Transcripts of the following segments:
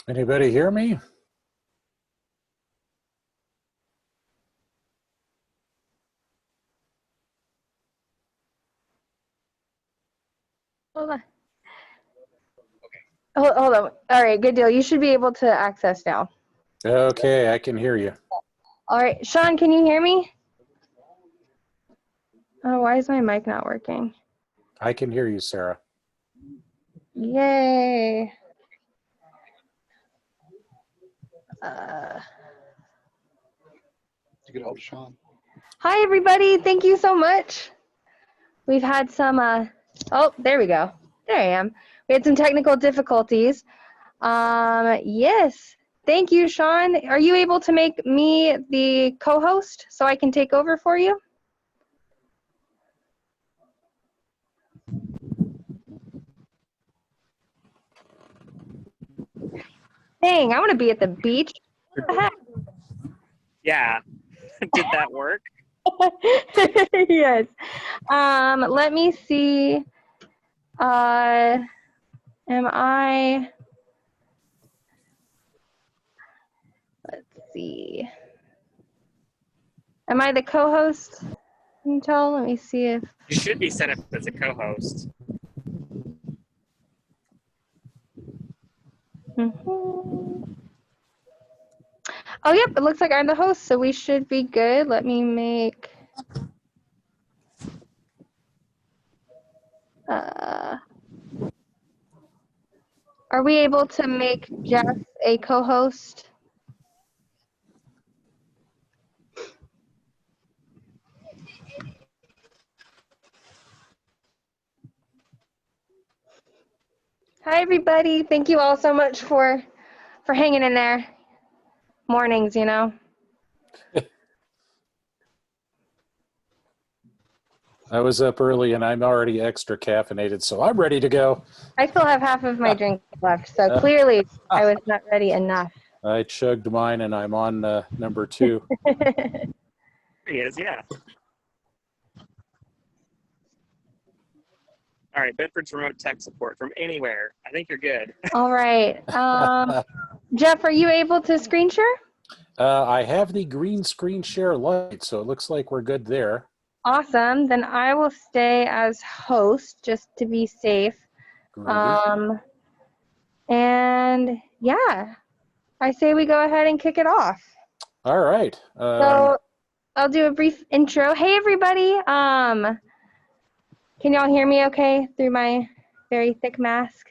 Anybody hear me? Hold on. Hold on. All right, good deal. You should be able to access now. Okay, I can hear you. All right, Sean, can you hear me? Oh, why is my mic not working? I can hear you, Sarah. Yay. You could help Sean. Hi, everybody. Thank you so much. We've had some, oh, there we go. There I am. We had some technical difficulties. Yes. Thank you, Sean. Are you able to make me the co-host so I can take over for you? Dang, I want to be at the beach. What the heck? Yeah. Did that work? Yes. Let me see. Am I? Let's see. Am I the co-host? Can you tell? Let me see if. You should be set up as a co-host. Oh, yep. It looks like I'm the host, so we should be good. Let me make. Are we able to make Jeff a co-host? Hi, everybody. Thank you all so much for hanging in there. Mornings, you know. I was up early and I'm already extra caffeinated, so I'm ready to go. I still have half of my drink left, so clearly I was not ready enough. I chugged mine and I'm on number 2. There he is, yeah. All right, Bedford's remote tech support from anywhere. I think you're good. All right. Jeff, are you able to screen share? I have the green screen share light, so it looks like we're good there. Awesome. Then I will stay as host just to be safe. And yeah, I say we go ahead and kick it off. All right. So I'll do a brief intro. Hey, everybody. Can y'all hear me okay through my very thick mask?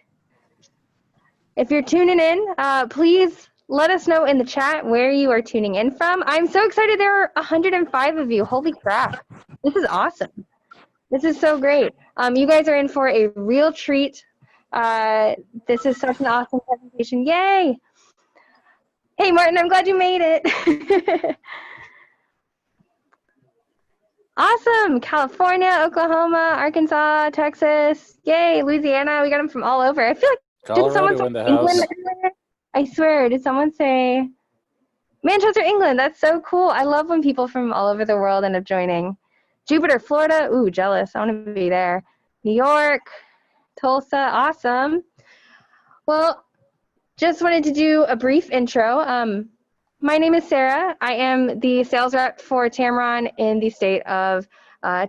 If you're tuning in, please let us know in the chat where you are tuning in from. I'm so excited there are 105 of you. Holy crap. This is awesome. This is so great. You guys are in for a real treat. This is such an awesome presentation. Yay. Hey, Martin, I'm glad you made it. Awesome. California, Oklahoma, Arkansas, Texas. Yay, Louisiana. We got them from all over. I feel like did someone say Colorado in the England house. earlier? I swear, did someone say Manchester, England? That's so cool. I love when people from all over the world end up joining. Jupiter, Florida. Ooh, jealous. I want to be there. New York, Tulsa. Awesome. Well, just wanted to do a brief intro. My name is Sarah. I am the sales rep for Tamron in the state of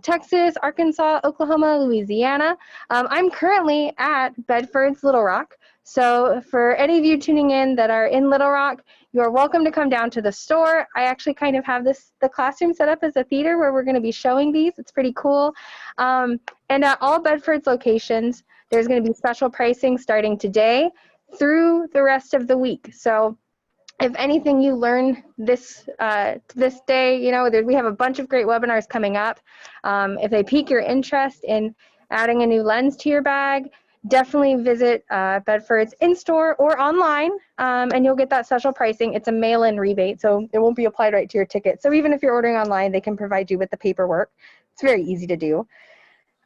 Texas, Arkansas, Oklahoma, Louisiana. I'm currently at Bedford's Little Rock. So for any of you tuning in that are in Little Rock, you're welcome to come down to the store. I actually kind of have the classroom set up as a theater where we're going to be showing these. It's pretty cool. And at all Bedford's locations, there's going to be special pricing starting today through the rest of the week. So if anything you learn this day, you know, we have a bunch of great webinars coming up. If they pique your interest in adding a new lens to your bag, definitely visit Bedford's in-store or online, and you'll get that special pricing. It's a mail-in rebate, so it won't be applied right to your ticket. So even if you're ordering online, they can provide you with the paperwork. It's very easy to do.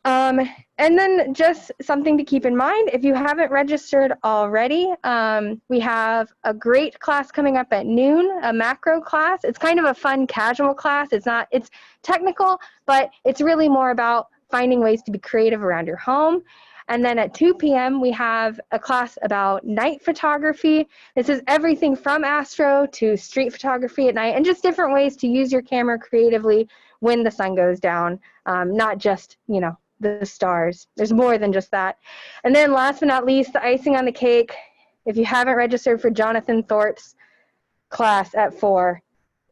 And then just something to keep in mind, if you haven't registered already, we have a great class coming up at noon, a macro class. It's kind of a fun, casual class. It's technical, but it's really more about finding ways to be creative around your home. And then at 2 p.m., we have a class about night photography. This is everything from astro to street photography at night and just different ways to use your camera creatively when the sun goes down, not just, you know, the stars. There's more than just that. And then last but not least, the icing on the cake, if you haven't registered for Jonathan Thorpe's class at 4,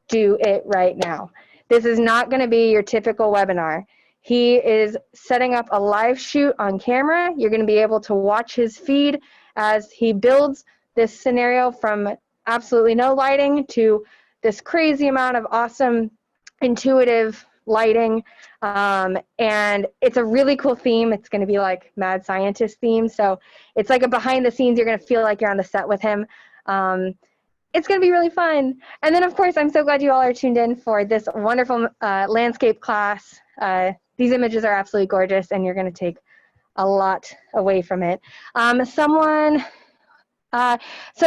do it right now. This is not going to be your typical webinar. He is setting up a live shoot on camera. You're going to be able to watch his feed as he builds this scenario from absolutely no lighting to this crazy amount of awesome, intuitive lighting. And it's a really cool theme. It's going to be like mad scientist theme. So it's like a behind the scenes. You're going to feel like you're on the set with him. It's going to be really fun. And then, of course, I'm so glad you all are tuned in for this wonderful landscape class. These images are absolutely gorgeous, and you're going to take a lot away from it. So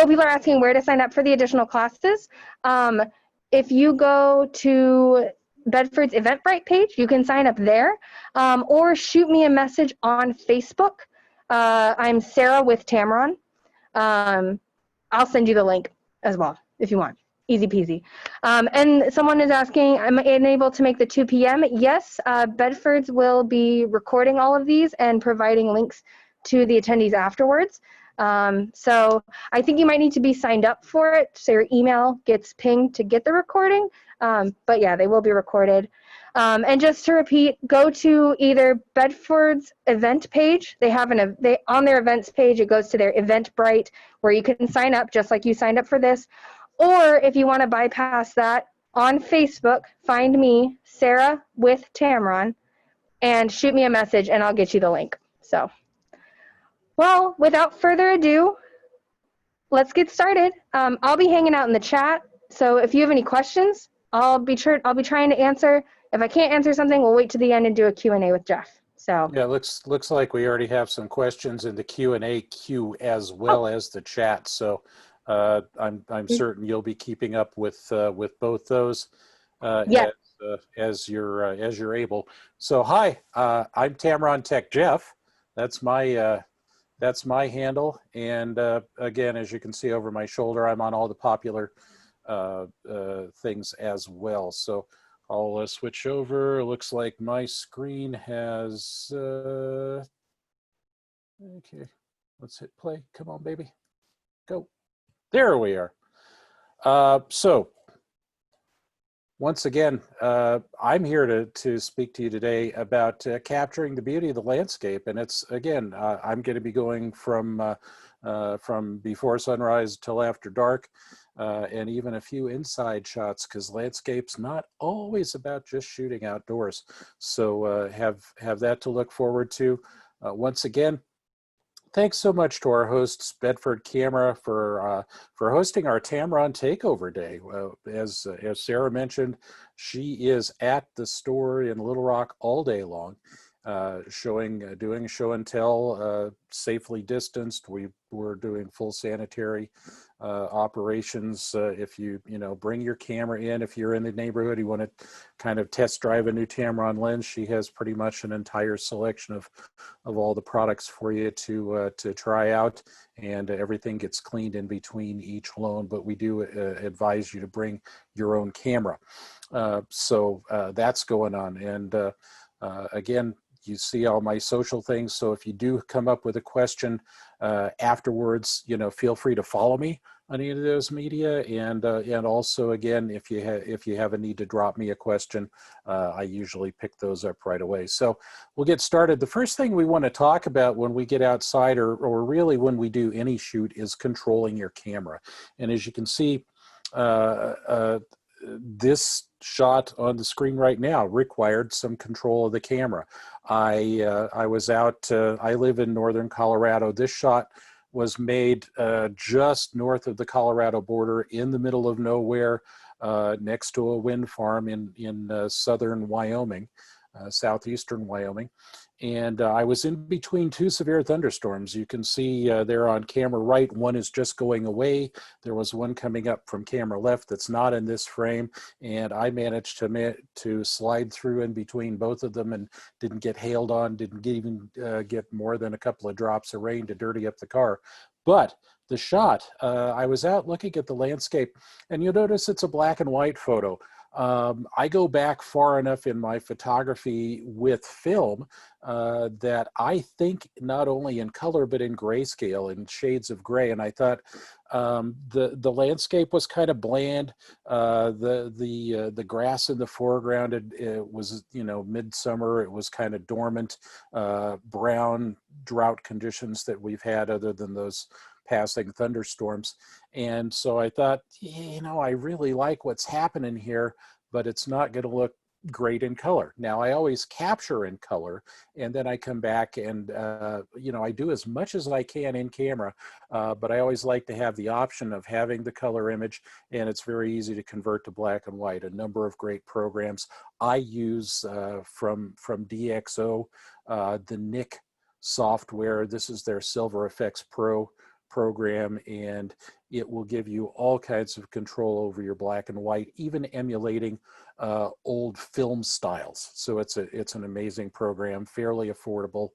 people are asking where to sign up for the additional classes. If you go to Bedford's Eventbrite page, you can sign up there, or shoot me a message on Facebook. I'm Sarah with Tamron. I'll send you the link as well, if you want. Easy peasy. And someone is asking, am I unable to make the 2 p.m.? Yes, Bedford's will be recording all of these and providing links to the attendees afterwards. So I think you might need to be signed up for it, so your email gets pinged to get the recording. But yeah, they will be recorded. And just to repeat, go to either Bedford's event page. They have on their events page, it goes to their Eventbrite where you can sign up just like you signed up for this. Or if you want to bypass that, on Facebook, find me, Sarah with Tamron, and shoot me a message and I'll get you the link. So, well, without further ado, let's get started. I'll be hanging out in the chat. So if you have any questions, I'll be trying to answer. If I can't answer something, we'll wait to the end and do a Q&A with Jeff. So yeah, looks like we already have some questions in the Q&A queue as well as the chat. So I'm certain you'll be keeping up with both those as you're able. So hi, I'm Tamron Tech Jeff. That's my handle. And again, as you can see over my shoulder, I'm on all the popular things as well. So I'll switch over. It looks like my screen has, okay, let's hit play. Come on, baby, go. There we are. So once again, I'm here to speak to you today about capturing the beauty of the landscape. And it's, again, I'm going to be going from before sunrise till after dark. And even a few inside shots, because landscape's not always about just shooting outdoors. So have that to look forward to. Once again, thanks so much to our hosts, Bedford Camera, for hosting our Tamron Takeover Day. As Sarah mentioned, she is at the store in Little Rock all day long, doing show and tell, safely distanced. We're doing full sanitary operations. If you bring your camera in, if you're in the neighborhood, you want to kind of test drive a new Tamron lens, she has pretty much an entire selection of all the products for you to try out, and everything gets cleaned in between each loan. But we do advise you to bring your own camera. So that's going on. And again, you see all my social things. So if you do come up with a question afterwards, feel free to follow me on any of those media. And also, again, if you have a need to drop me a question, I usually pick those up right away. So we'll get started. The first thing we want to talk about when we get outside, or really when we do any shoot, is controlling your camera. And as you can see, this shot on the screen right now required some control of the camera. I was out, I live in northern Colorado. This shot was made just north of the Colorado border, in the middle of nowhere, next to a wind farm in southern Wyoming, southeastern Wyoming. And I was in between two severe thunderstorms. You can see there on camera right, one is just going away. There was one coming up from camera left that's not in this frame. And I managed to slide through in between both of them and didn't get hailed on, didn't even get more than a couple of drops of rain to dirty up the car. But the shot, I was out looking at the landscape, and you'll notice it's a black and white photo. I go back far enough in my photography with film that I think not only in color but in grayscale, in shades of gray. And I thought the landscape was kind of bland. The grass in the foreground, it was, you know, midsummer. It was kind of dormant, brown drought conditions that we've had other than those passing thunderstorms. And so I thought, you know, I really like what's happening here, but it's not going to look great in color. Now, I always capture in color, and then I come back and, you know, I do as much as I can in camera, but I always like to have the option of having the color image, and it's very easy to convert to black and white. A number of great programs I use from DxO, the Nik software. This is their Silver Effects Pro program, and it will give you all kinds of control over your black and white, even emulating old film styles. So it's an amazing program, fairly affordable.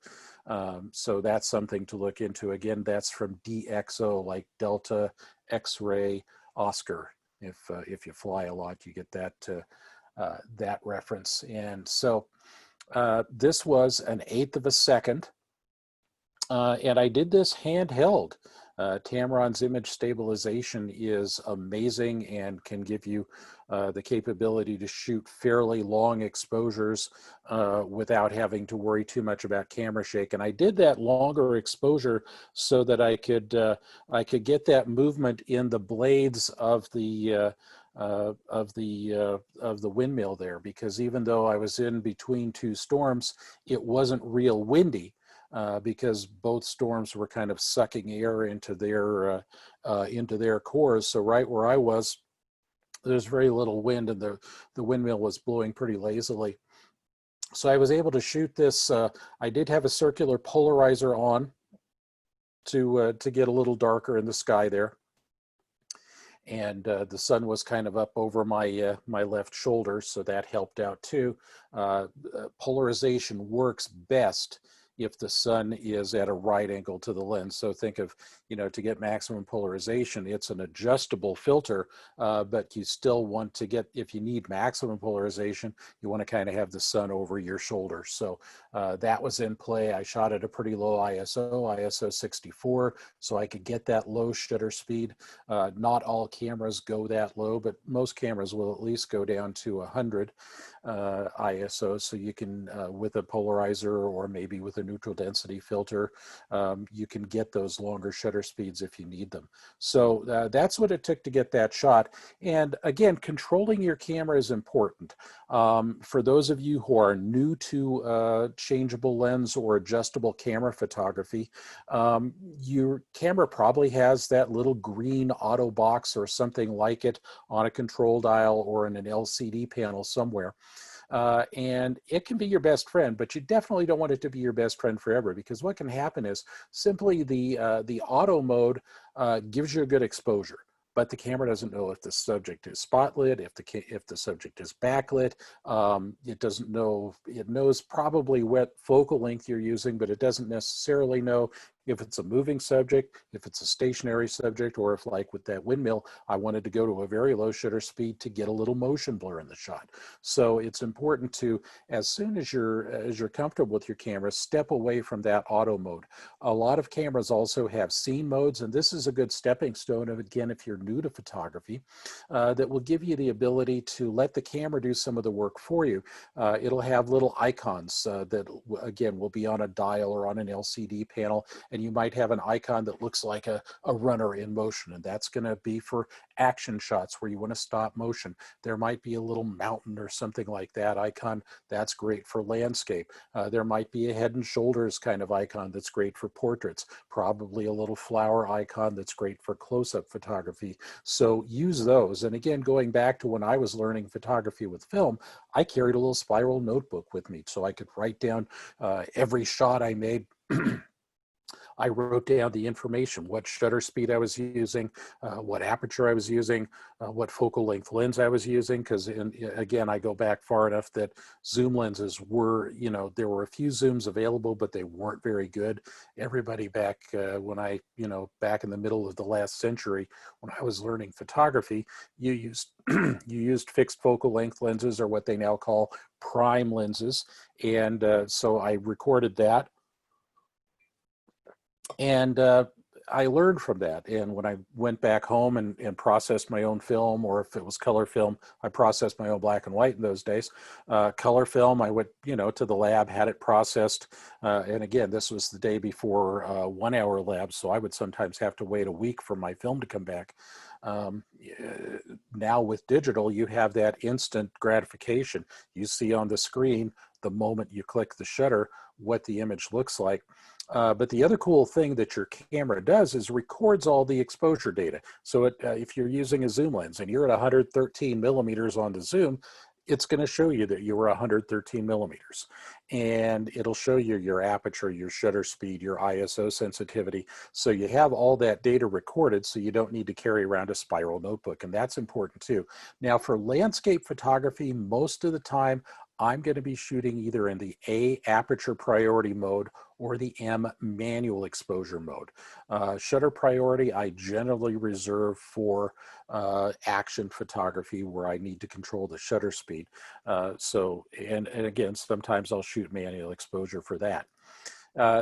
So that's something to look into. Again, that's from DxO, like Delta, X-ray, Oscar. If you fly a lot, you get that reference. And so this was an 1/8 of a second. And I did this handheld. Tamron's image stabilization is amazing and can give you the capability to shoot fairly long exposures without having to worry too much about camera shake. And I did that longer exposure so that I could get that movement in the blades of the windmill there, because even though I was in between two storms, it wasn't real windy. Because both storms were kind of sucking air into their cores. So right where I was, there's very little wind, and the windmill was blowing pretty lazily. So I was able to shoot this. I did have a circular polarizer on to get a little darker in the sky there. And the sun was kind of up over my my left shoulder, so that helped out too. Polarization works best if the sun is at a right angle to the lens. So think of, you know, to get maximum polarization, it's an adjustable filter, but you still want to get, if you need maximum polarization, you want to kind of have the sun over your shoulder. So that was in play. I shot at a pretty low ISO 64, so I could get that low shutter speed. Not all cameras go that low, but most cameras will at least go down to 100 ISO. So you can, with a polarizer or maybe with a neutral density filter, you can get those longer shutter speeds if you need them. So that's what it took to get that shot. And again, controlling your camera is important. For those of you who are new to changeable lens or adjustable camera photography, your camera probably has that little green auto box or something like it on a control dial or in an LCD panel somewhere. And it can be your best friend, but you definitely don't want it to be your best friend forever, because what can happen is simply the auto mode gives you a good exposure, but the camera doesn't know if the subject is spotlit, if the subject is backlit. It doesn't know. It knows probably what focal length you're using, but it doesn't necessarily know if it's a moving subject, if it's a stationary subject, or if, like with that windmill, I wanted to go to a very low shutter speed to get a little motion blur in the shot. So it's important to, as soon as you're comfortable with your camera, step away from that auto mode. A lot of cameras also have scene modes, and this is a good stepping stone, again, if you're new to photography, that will give you the ability to let the camera do some of the work for you. It'll have little icons that, again, will be on a dial or on an LCD panel, and you might have an icon that looks like a runner in motion, and that's going to be for action shots where you want to stop motion. There might be a little mountain or something like that icon. That's great for landscape. There might be a head and shoulders kind of icon that's great for portraits. Probably a little flower icon that's great for close-up photography. So use those. And again, going back to when I was learning photography with film, I carried a little spiral notebook with me so I could write down every shot I made. I wrote down the information, what shutter speed I was using, what aperture I was using, what focal length lens I was using, because again, I go back far enough that zoom lenses were, you know, there were a few zooms available, but they weren't very good. Everybody back when I, you know, back in the middle of the last century, when I was learning photography, you used, you used fixed focal length lenses, or what they now call prime lenses. And so I recorded that. And I learned from that. And when I went back home and processed my own film, or if it was color film, I processed my own black and white in those days. Color film, I went, you know, to the lab, had it processed. And again, this was the day before 1 hour labs. So I would sometimes have to wait a week for my film to come back. Now with digital, you have that instant gratification. You see on the screen, the moment you click the shutter, what the image looks like. But the other cool thing that your camera does is records all the exposure data. So if you're using a zoom lens and you're at 113 millimeters on the zoom, it's going to show you that you were 113 millimeters. And it'll show you your aperture, your shutter speed, your ISO sensitivity. So you have all that data recorded, so you don't need to carry around a spiral notebook. And that's important too. Now for landscape photography, most of the time, I'm going to be shooting either in the A aperture priority mode or the M manual exposure mode. Shutter priority, I generally reserve for action photography where I need to control the shutter speed. And again, sometimes I'll shoot manual exposure for that.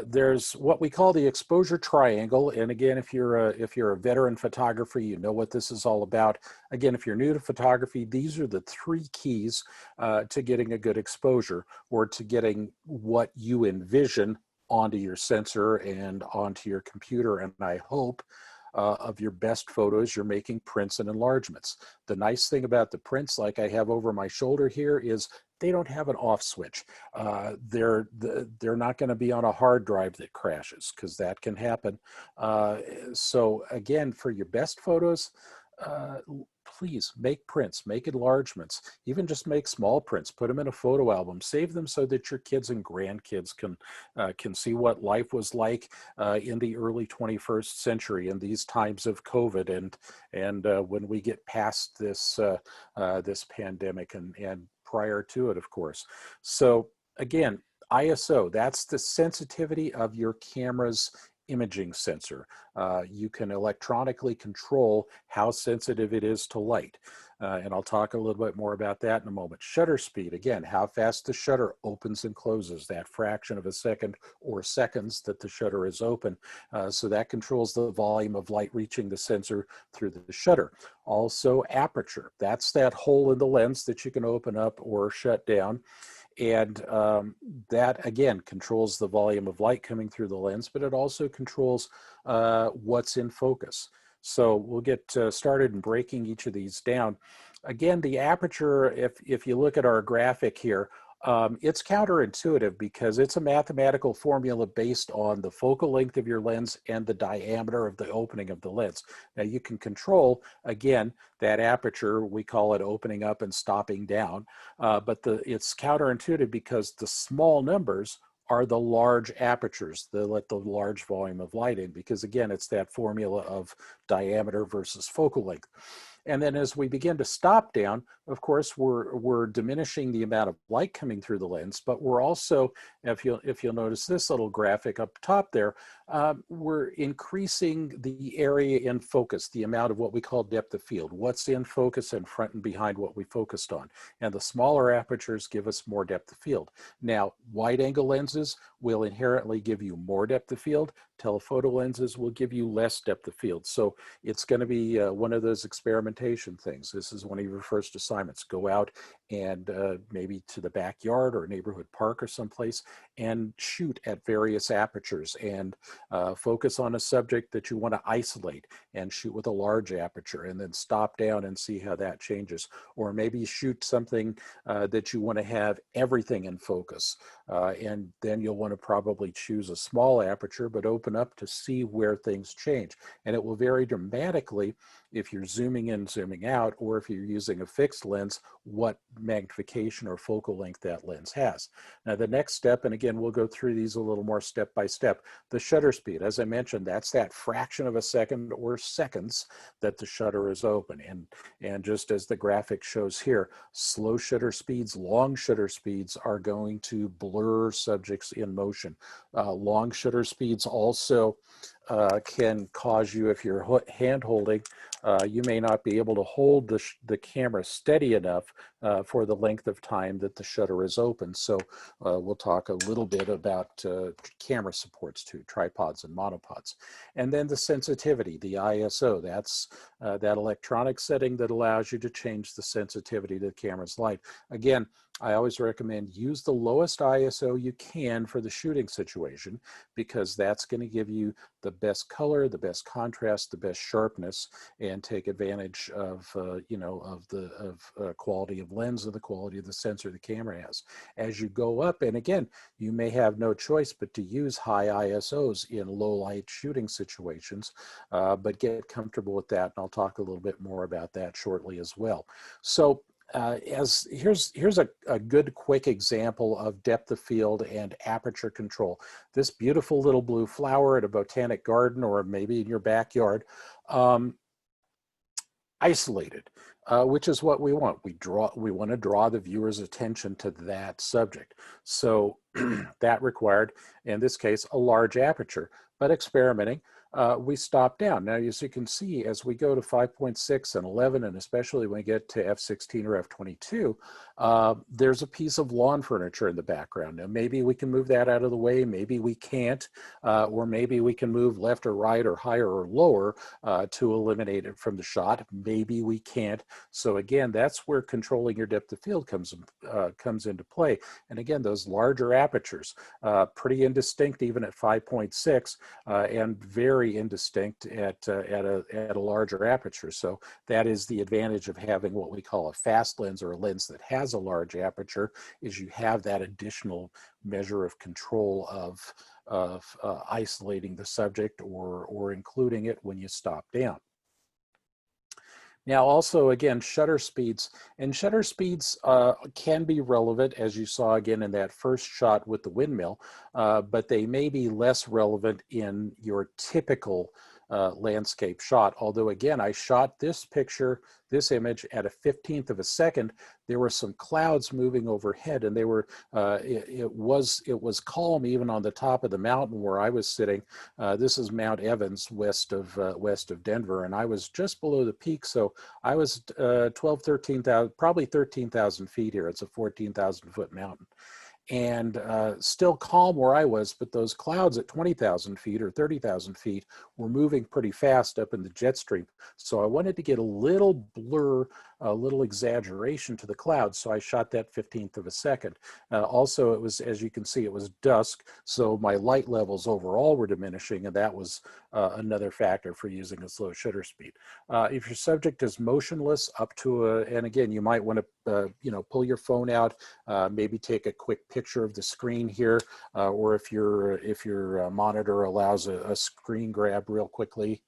There's what we call the exposure triangle. And again, if you're a veteran photographer, you know what this is all about. Again, if you're new to photography, these are the 3 keys to getting a good exposure, or to getting what you envision onto your sensor and onto your computer. And I hope of your best photos, you're making prints and enlargements. The nice thing about the prints, like I have over my shoulder here, is they don't have an off switch. They're not going to be on a hard drive that crashes, because that can happen. So again, for your best photos, please make prints, make enlargements, even just make small prints, put them in a photo album, save them so that your kids and grandkids can see what life was like in the early 21st century in these times of COVID, and when we get past this this pandemic and prior to it, of course. So again, ISO, that's the sensitivity of your camera's imaging sensor. You can electronically control how sensitive it is to light. And I'll talk a little bit more about that in a moment. Shutter speed, again, how fast the shutter opens and closes, that fraction of a second or seconds that the shutter is open. So that controls the volume of light reaching the sensor through the shutter. Also aperture, that's that hole in the lens that you can open up or shut down. And that, again, controls the volume of light coming through the lens, but it also controls what's in focus. So we'll get started in breaking each of these down. Again, the aperture, if you look at our graphic here, it's counterintuitive because it's a mathematical formula based on the focal length of your lens and the diameter of the opening of the lens. Now you can control, again, that aperture, we call it opening up and stopping down, but it's counterintuitive because the small numbers are the large apertures that let the large volume of light in, because again, it's that formula of diameter versus focal length. And then as we begin to stop down, of course, we're diminishing the amount of light coming through the lens, but we're also, if you'll notice this little graphic up top there, we're increasing the area in focus, the amount of what we call depth of field, what's in focus and front and behind what we focused on. And the smaller apertures give us more depth of field. Now, wide angle lenses will inherently give you more depth of field. Telephoto lenses will give you less depth of field. So it's going to be one of those experimentation things. This is one of your first assignments. Go out and maybe to the backyard or neighborhood park or someplace, and shoot at various apertures and focus on a subject that you want to isolate and shoot with a large aperture, and then stop down and see how that changes. Or maybe shoot something that you want to have everything in focus, and then you'll want to probably choose a small aperture but open up to see where things change. And it will vary dramatically if you're zooming in, zooming out, or if you're using a fixed lens, what magnification or focal length that lens has. Now the next step, and again, we'll go through these a little more step by step, the shutter speed. As I mentioned, that's that fraction of a second or seconds that the shutter is open. And just as the graphic shows here, slow shutter speeds, long shutter speeds are going to blur subjects in motion. Long shutter speeds also can cause you, if you're hand holding, you may not be able to hold the camera steady enough for the length of time that the shutter is open. So we'll talk a little bit about camera supports too, tripods and monopods. And then the sensitivity, the ISO, that's that electronic setting that allows you to change the sensitivity to the camera's light. Again, I always recommend use the lowest ISO you can for the shooting situation, because that's going to give you the best color, the best contrast, the best sharpness, and take advantage of the quality of lens and the quality of the sensor the camera has. As you go up, and again, you may have no choice but to use high ISOs in low light shooting situations, but get comfortable with that, and I'll talk a little bit more about that shortly as well. So here's a good quick example of depth of field and aperture control. This beautiful little blue flower at a botanic garden, or maybe in your backyard, isolated, which is what we want. We want to draw the viewer's attention to that subject. So that required, in this case, a large aperture, but experimenting, we stopped down. Now, as you can see, as we go to 5.6 and 11, and especially when we get to f16 or f22, there's a piece of lawn furniture in the background. Now, maybe we can move that out of the way, maybe we can't, or maybe we can move left or right or higher or lower to eliminate it from the shot. Maybe we can't. So again, that's where controlling your depth of field comes into play. And again, those larger apertures, pretty indistinct even at 5.6, and very indistinct at a larger aperture. So that is the advantage of having what we call a fast lens, or a lens that has a large aperture, is you have that additional measure of control of isolating the subject or including it when you stop down. Now also, again, shutter speeds. And shutter speeds can be relevant, as you saw again in that first shot with the windmill, but they may be less relevant in your typical landscape shot. Although again, I shot this picture, this image at a 15th of a second. There were some clouds moving overhead, and they were it was calm even on the top of the mountain where I was sitting. This is Mount Evans, west of Denver, and I was just below the peak, so I was 13,000, probably 13,000 feet here. It's a 14,000 foot mountain. And still calm where I was, but those clouds at 20,000 feet or 30,000 feet were moving pretty fast up in the jet stream. So I wanted to get a little blur, a little exaggeration to the clouds, so I shot that 15th of a second. Also, it was, as you can see, it was dusk, so my light levels overall were diminishing, and that was another factor for using a slow shutter speed. If your subject is motionless up to and again, you might want to pull your phone out, maybe take a quick picture of the screen here, or if your monitor allows a screen grab real quickly.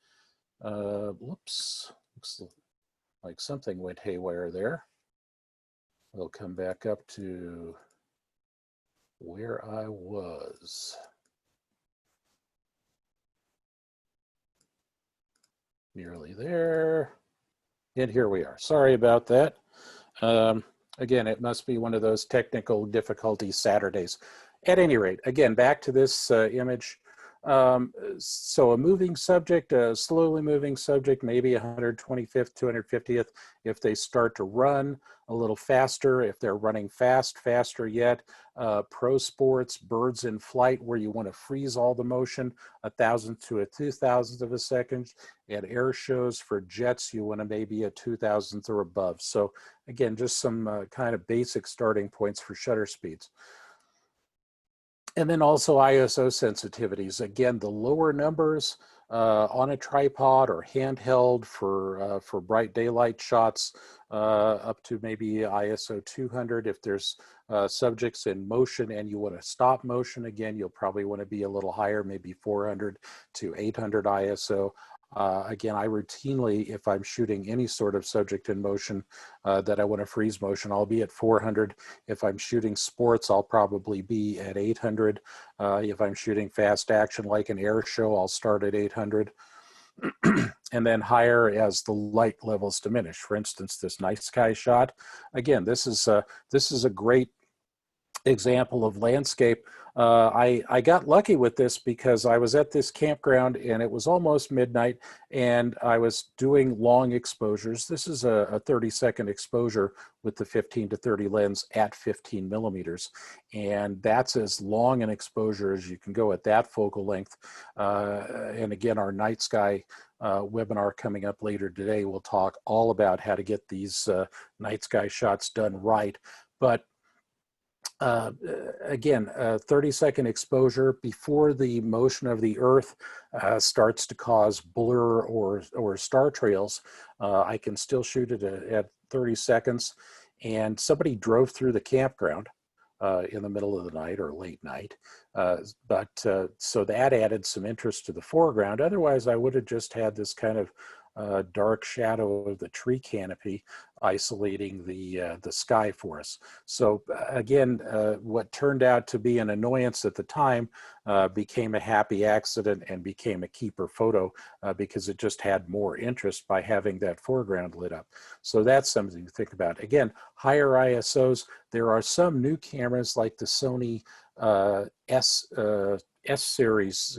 Whoops, looks like something went haywire there. We'll come back up to where I was. Nearly there. And here we are. Sorry about that. Again, it must be one of those technical difficulty Saturdays. At any rate, again, back to this image. So a moving subject, a slowly moving subject, maybe 125th, 250th. If they start to run a little faster, if they're running fast, faster yet. Pro sports, birds in flight, where you want to freeze all the motion, 1,000th to a 2,000th of a second. At air shows for jets, you want to maybe a 2,000th or above. So again, just some kind of basic starting points for shutter speeds. And then also ISO sensitivities. Again, the lower numbers on a tripod or handheld for bright daylight shots, up to maybe ISO 200. If there's subjects in motion and you want to stop motion, again, you'll probably want to be a little higher, maybe 400 to 800 ISO. Again, I routinely, if I'm shooting any sort of subject in motion that I want to freeze motion, I'll be at 400. If I'm shooting sports, I'll probably be at 800. If I'm shooting fast action like an air show, I'll start at 800. And then higher as the light levels diminish. For instance, this night sky shot, again, this is a great example of landscape. I got lucky with this because I was at this campground and it was almost midnight and I was doing long exposures. This is a 30-second exposure with the 15 to 30 lens at 15 millimeters. And that's as long an exposure as you can go at that focal length. And again, our night sky webinar coming up later today will talk all about how to get these night sky shots done right. But again, 30-second exposure before the motion of the Earth starts to cause blur or star trails. I can still shoot it at 30 seconds. And somebody drove through the campground in the middle of the night or late night. So that added some interest to the foreground. Otherwise, I would have just had this kind of dark shadow of the tree canopy isolating the sky for us. So again, what turned out to be an annoyance at the time became a happy accident and became a keeper photo because it just had more interest by having that foreground lit up. So that's something to think about. Again, higher ISOs. There are some new cameras like the Sony S series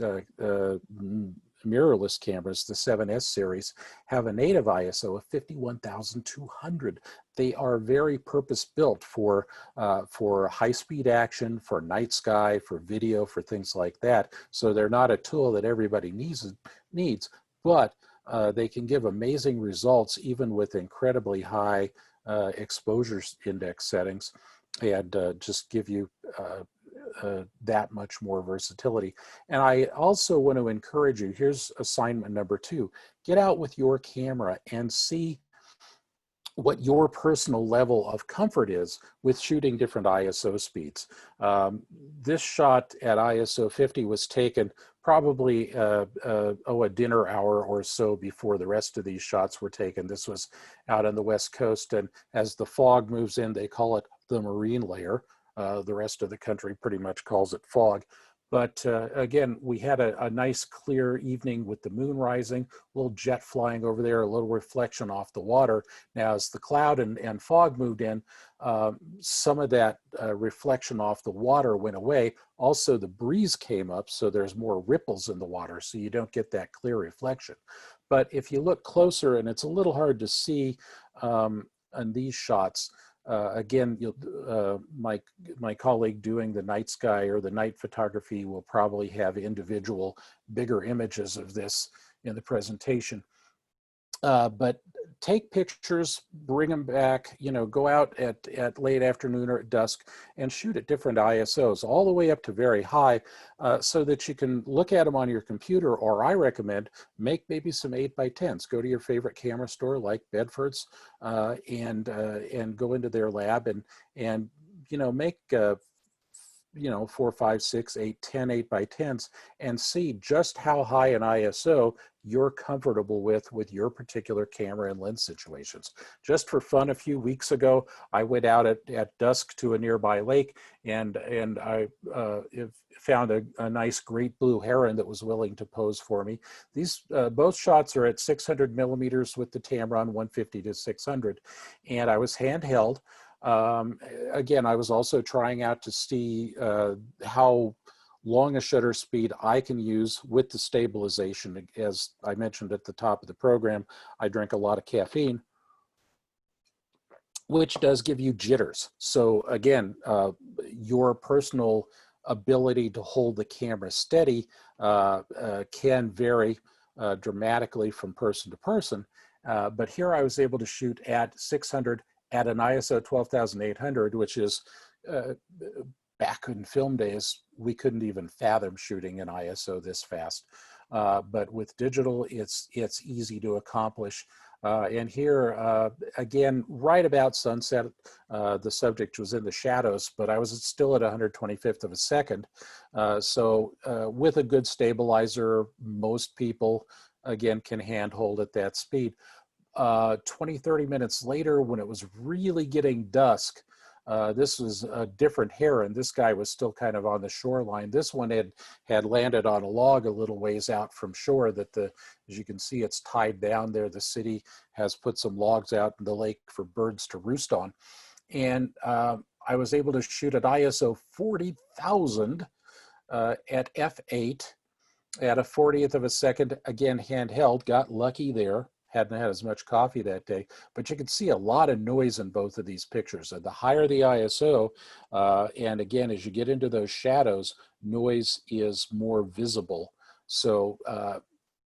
mirrorless cameras, the 7S series, have a native ISO of 51,200. They are very purpose-built for high-speed action, for night sky, for video, for things like that. So they're not a tool that everybody needs, but they can give amazing results even with incredibly high exposure index settings and just give you that much more versatility. And I also want to encourage you, here's assignment number 2, get out with your camera and see what your personal level of comfort is with shooting different ISO speeds. This shot at ISO 50 was taken probably a dinner hour or so before the rest of these shots were taken. This was out on the West Coast, and as the fog moves in, they call it the marine layer. The rest of the country pretty much calls it fog. But again, we had a nice clear evening with the moon rising, a little jet flying over there, a little reflection off the water. Now, as the cloud and fog moved in, some of that reflection off the water went away. Also, the breeze came up, so there's more ripples in the water, so you don't get that clear reflection. But if you look closer, and it's a little hard to see on these shots, again, my colleague doing the night sky or the night photography will probably have individual bigger images of this in the presentation. But take pictures, bring them back, go out at late afternoon or at dusk and shoot at different ISOs, all the way up to very high, so that you can look at them on your computer, or I recommend make maybe some 8x10s. Go to your favorite camera store like Bedford's and go into their lab and make 4, 5, 6, 8, 10 8x10s and see just how high an ISO you're comfortable with your particular camera and lens situations. Just for fun, a few weeks ago, I went out at dusk to a nearby lake and I found a nice great blue heron that was willing to pose for me. These both shots are at 600 millimeters with the Tamron 150 to 600, and I was handheld. Again, I was also trying out to see how longest shutter speed I can use with the stabilization. As I mentioned at the top of the program, I drink a lot of caffeine, which does give you jitters. So again, your personal ability to hold the camera steady can vary dramatically from person to person. But here I was able to shoot at 600 at an ISO 12,800, which is back in film days, we couldn't even fathom shooting an ISO this fast. But with digital, it's easy to accomplish. And here, again, right about sunset, the subject was in the shadows, but I was still at 125th of a second. So with a good stabilizer, most people, again, can handhold at that speed. 20, 30 minutes later, when it was really getting dusk, this was a different heron. This guy was still kind of on the shoreline. This one had landed on a log a little ways out from shore that as you can see, it's tied down there. The city has put some logs out in the lake for birds to roost on. And I was able to shoot at ISO 40,000 at f8 at a 40th of a second, again, handheld, got lucky there. Hadn't had as much coffee that day, but you can see a lot of noise in both of these pictures. And the higher the ISO, and again, as you get into those shadows, noise is more visible. So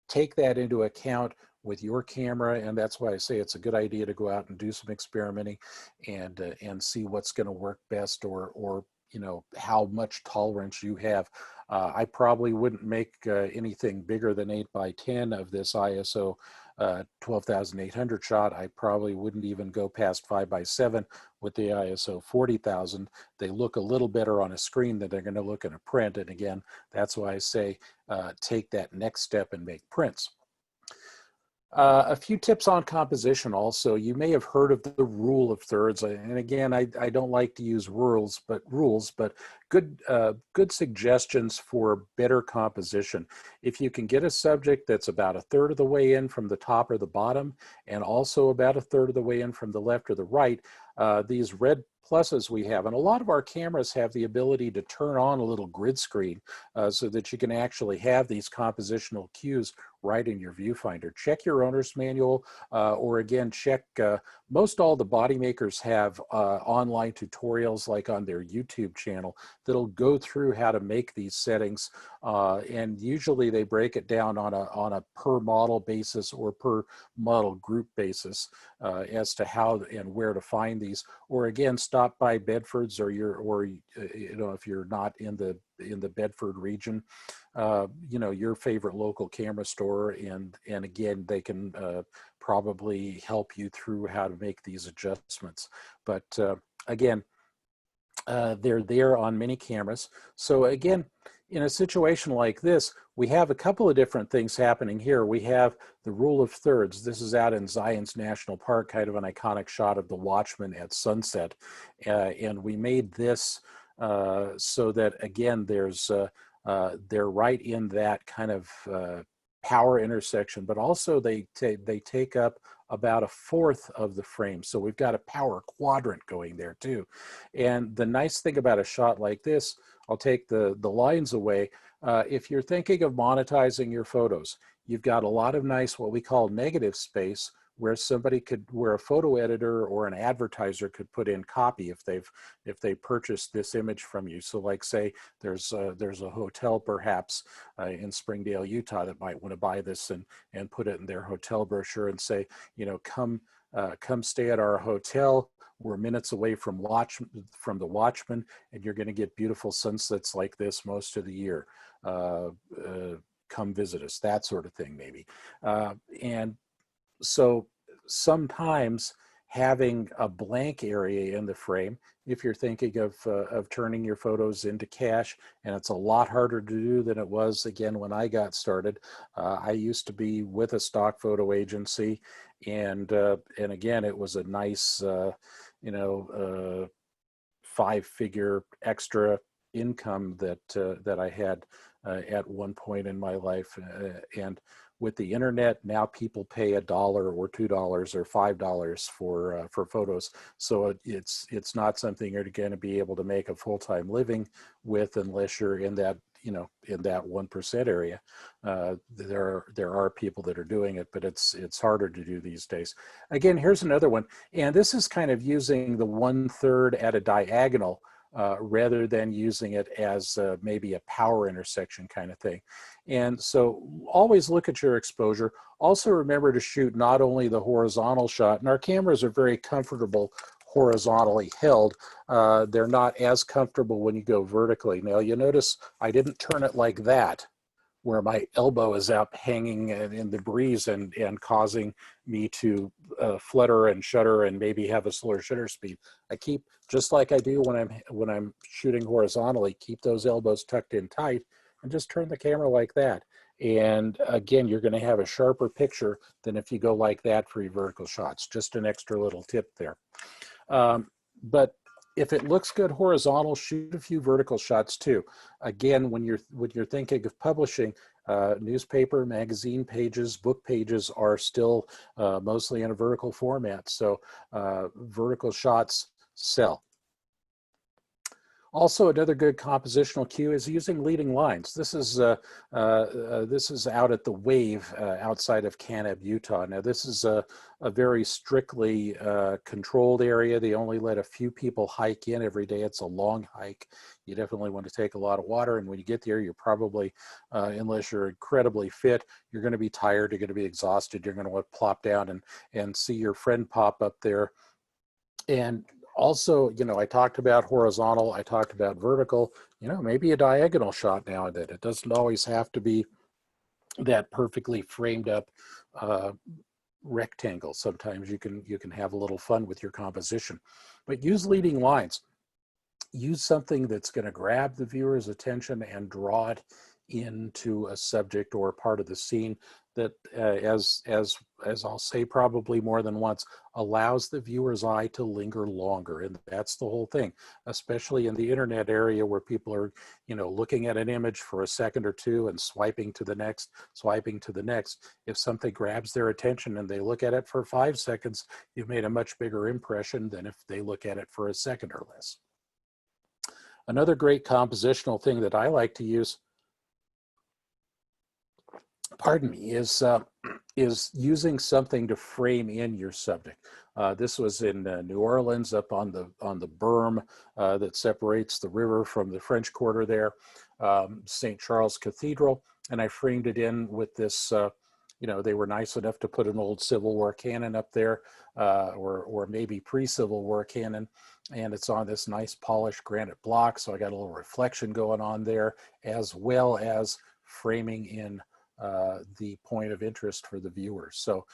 take that into account with your camera, and that's why I say it's a good idea to go out and do some experimenting and see what's going to work best, or you know, how much tolerance you have. I probably wouldn't make anything bigger than 8x10 of this ISO 12,800 shot. I probably wouldn't even go past 5x7 with the ISO 40,000. They look a little better on a screen than they're going to look in a print. And again, that's why I say take that next step and make prints. A few tips on composition also. You may have heard of the rule of thirds, and again, I don't like to use rules, but good suggestions for better composition. If you can get a subject that's about a third of the way in from the top or the bottom, and also about a third of the way in from the left or the right, these red pluses we have, and a lot of our cameras have the ability to turn on a little grid screen so that you can actually have these compositional cues right in your viewfinder. Check your owner's manual, or again, check, most all the body makers have online tutorials like on their YouTube channel that'll go through how to make these settings, and usually they break it down on a per model basis or per model group basis as to how and where to find these. Or again, stop by Bedford's, or you know, if you're not in the Bedford region, you know, your favorite local camera store, and again, they can probably help you through how to make these adjustments. But again, they're there on many cameras. So again, in a situation like this, we have a couple of different things happening here. We have the rule of thirds. This is out in Zion's National Park, kind of an iconic shot of the Watchman at sunset. And we made this so that, again, they're right in that kind of power intersection, but also they take up about a fourth of the frame. So we've got a power quadrant going there too. And the nice thing about a shot like this, I'll take the lines away. If you're thinking of monetizing your photos, you've got a lot of nice, what we call negative space, where where a photo editor or an advertiser could put in copy if they purchased this image from you. So like, say there's a hotel perhaps in Springdale, Utah, that might want to buy this and put it in their hotel brochure and say, you know, come stay at our hotel. We're minutes away from the Watchman, and you're going to get beautiful sunsets like this most of the year. Come visit us, that sort of thing, maybe. And so sometimes having a blank area in the frame, if you're thinking of turning your photos into cash, and it's a lot harder to do than it was, again, when I got started. I used to be with a stock photo agency, and again, it was a nice, you know, 5-figure extra income that I had at one point in my life, and with the internet, now people pay $1 or $2 or $5 for photos. So it's not something you're going to be able to make a full-time living with unless you're in that, you know, in that 1% area. There are people that are doing it, but it's harder to do these days. Again, here's another one, and this is kind of using the 1/3 at a diagonal rather than using it as maybe a power intersection kind of thing. And so always look at your exposure. Also remember to shoot not only the horizontal shot, and our cameras are very comfortable horizontally held. They're not as comfortable when you go vertically. Now you notice I didn't turn it like that, where my elbow is out hanging in the breeze and causing me to flutter and shudder and maybe have a slower shutter speed. I keep, just like I do when I'm shooting horizontally, keep those elbows tucked in tight and just turn the camera like that. And again, you're gonna have a sharper picture than if you go like that for your vertical shots. Just an extra little tip there. But if it looks good horizontal, shoot a few vertical shots too. Again, when you're thinking of publishing, newspaper, magazine pages, book pages are still mostly in a vertical format. So vertical shots sell. Also, another good compositional cue is using leading lines. This is out at the Wave outside of Canab, Utah. Now, this is a very strictly controlled area. They only let a few people hike in every day. It's a long hike. You definitely want to take a lot of water, and when you get there, you're probably, unless you're incredibly fit, you're going to be tired, you're going to be exhausted, you're going to want to plop down and see your friend pop up there. And also, you know, I talked about horizontal, I talked about vertical, you know, maybe a diagonal shot now and then. It doesn't always have to be that perfectly framed up rectangle. Sometimes you can have a little fun with your composition, but use leading lines. Use something that's going to grab the viewer's attention and draw it into a subject or a part of the scene that, as I'll say probably more than once, allows the viewer's eye to linger longer. And that's the whole thing, especially in the internet area where people are, you know, looking at an image for a second or two and swiping to the next, swiping to the next. If something grabs their attention and they look at it for 5 seconds, you've made a much bigger impression than if they look at it for a second or less. Another great compositional thing that I like to use, pardon me, is using something to frame in your subject. This was in New Orleans, up on the berm that separates the river from the French Quarter there, St. Charles Cathedral, and I framed it in with this. You know, they were nice enough to put an old Civil War cannon up there, or maybe pre-Civil War cannon, and it's on this nice polished granite block, so I got a little reflection going on there, as well as framing in the point of interest for the viewers. So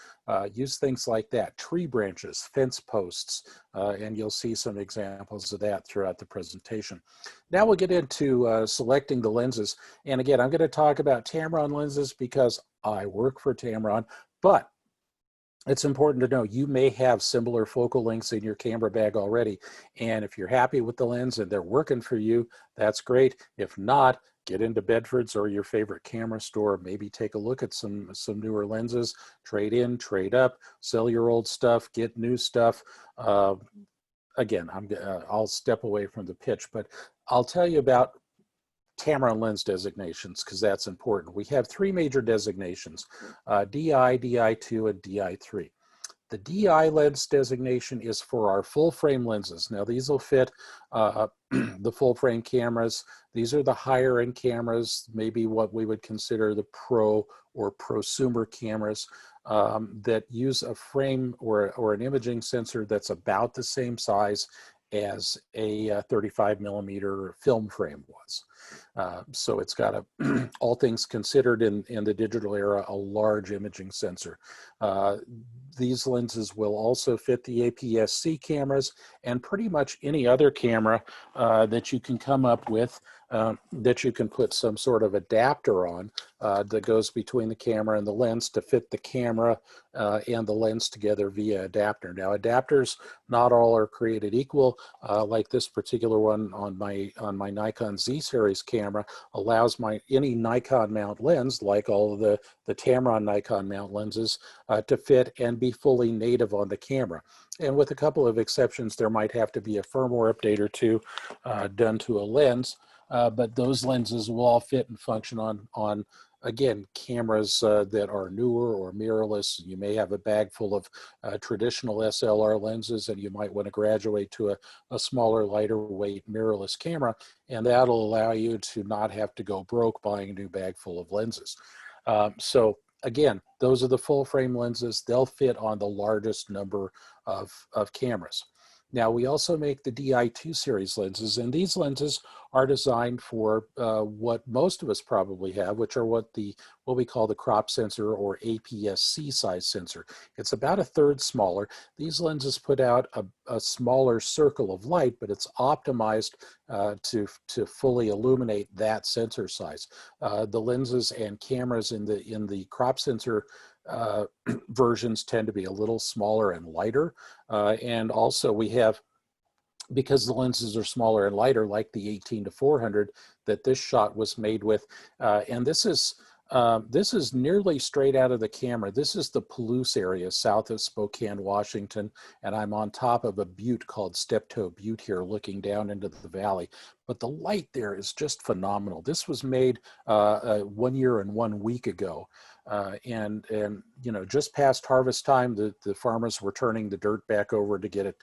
use things like that, tree branches, fence posts, and you'll see some examples of that throughout the presentation. Now we'll get into selecting the lenses. And again, I'm going to talk about Tamron lenses because I work for Tamron, but it's important to know you may have similar focal lengths in your camera bag already. And if you're happy with the lens and they're working for you, that's great. If not, get into Bedford's or your favorite camera store. Maybe take a look at some newer lenses, trade in, trade up, sell your old stuff, get new stuff. Again, I'll step away from the pitch, but I'll tell you about Tamron lens designations because that's important. We have 3 major designations, DI, DI2, and DI3. The DI lens designation is for our full frame lenses. Now these will fit the full frame cameras. These are the higher end cameras, maybe what we would consider the pro or prosumer cameras that use a frame or an imaging sensor that's about the same size as a 35 millimeter film frame was. So it's got a, all things considered in the digital era, a large imaging sensor. These lenses will also fit the APS-C cameras and pretty much any other camera that you can come up with that you can put some sort of adapter on that goes between the camera and the lens to fit the camera and the lens together via adapter. Now adapters, not all are created equal. Like this particular one on my Nikon Z series camera allows any Nikon mount lens, like all of the Tamron Nikon mount lenses, to fit and be fully native on the camera. And with a couple of exceptions, there might have to be a firmware update or two done to a lens. but those lenses will all fit and function on again, cameras that are newer or mirrorless. You may have a bag full of traditional SLR lenses, and you might want to graduate to a smaller, lighter weight mirrorless camera, and that'll allow you to not have to go broke buying a new bag full of lenses. So again, those are the full frame lenses. They'll fit on the largest number of cameras. Now, we also make the DI2 series lenses, and these lenses are designed for what most of us probably have, which are what we call the crop sensor or APS-C size sensor. It's about a third smaller. These lenses put out a smaller circle of light, but it's optimized to fully illuminate that sensor size. The lenses and cameras in the crop sensor versions tend to be a little smaller and lighter. And also we have, because the lenses are smaller and lighter, like the 18-400 that this shot was made with, and this is nearly straight out of the camera. This is the Palouse area south of Spokane, Washington, and I'm on top of a butte called Steptoe Butte here, looking down into the valley. But the light there is just phenomenal. This was made 1 year and 1 week ago. And you know, just past harvest time, the farmers were turning the dirt back over to get it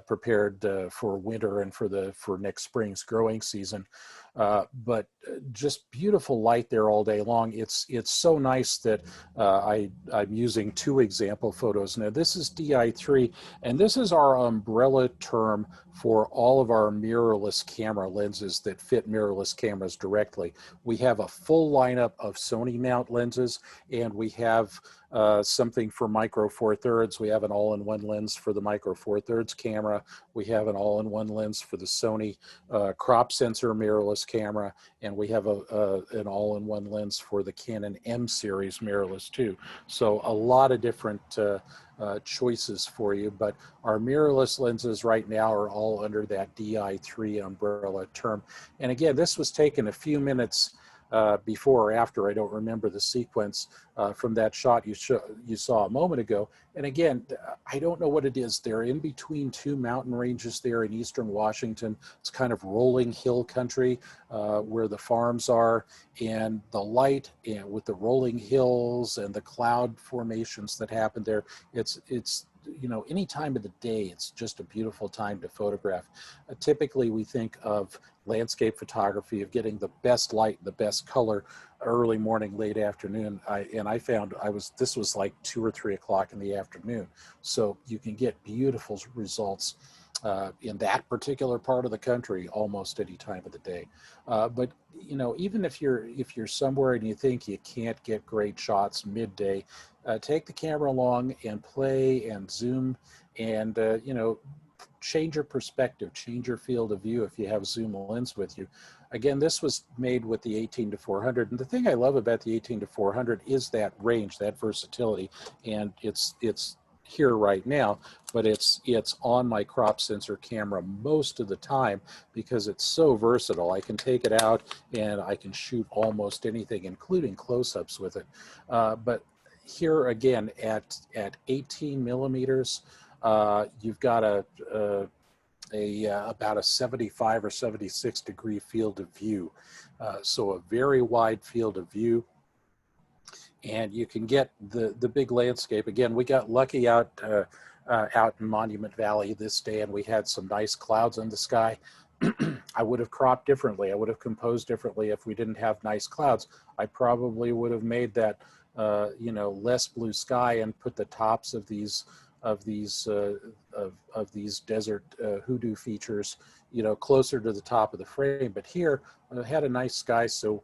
prepared for winter and for next spring's growing season. But just beautiful light there all day long. It's so nice that I'm using 2 example photos. Now this is DI3, and this is our umbrella term for all of our mirrorless camera lenses that fit mirrorless cameras directly. We have a full lineup of Sony mount lenses, and we have something for micro four thirds. We have an all-in-one lens for the micro four thirds camera. We have an all-in-one lens for the Sony crop sensor mirrorless camera, and we have an all-in-one lens for the Canon M series mirrorless too. So a lot of different choices for you, but our mirrorless lenses right now are all under that DI3 umbrella term. And again, this was taken a few minutes before or after, I don't remember the sequence, from that shot you saw a moment ago. And again, I don't know what it is. They're in between 2 mountain ranges there in eastern Washington. It's kind of rolling hill country where the farms are, and the light, and with the rolling hills and the cloud formations that happen there, it's you know, any time of the day, it's just a beautiful time to photograph. Typically, we think of landscape photography, of getting the best light, the best color, early morning, late afternoon. I found this was like 2 or 3 o'clock in the afternoon. So you can get beautiful results in that particular part of the country almost any time of the day. But you know, even if you're somewhere and you think you can't get great shots midday, take the camera along and play and zoom, and you know, change your perspective, change your field of view if you have zoom lens with you. Again, this was made with the 18-400, and the thing I love about the 18-400 is that range, that versatility, and it's here right now, but it's on my crop sensor camera most of the time because it's so versatile. I can take it out and I can shoot almost anything, including close-ups with it. But here again, at 18 millimeters, you've got about a 75 or 76 degree field of view. So a very wide field of view. And you can get the big landscape. Again, we got lucky out in Monument Valley this day, and we had some nice clouds in the sky. I would have cropped differently. I would have composed differently if we didn't have nice clouds. I probably would have made that you know, less blue sky and put the tops of these desert hoodoo features, you know, closer to the top of the frame. But here I had a nice sky, so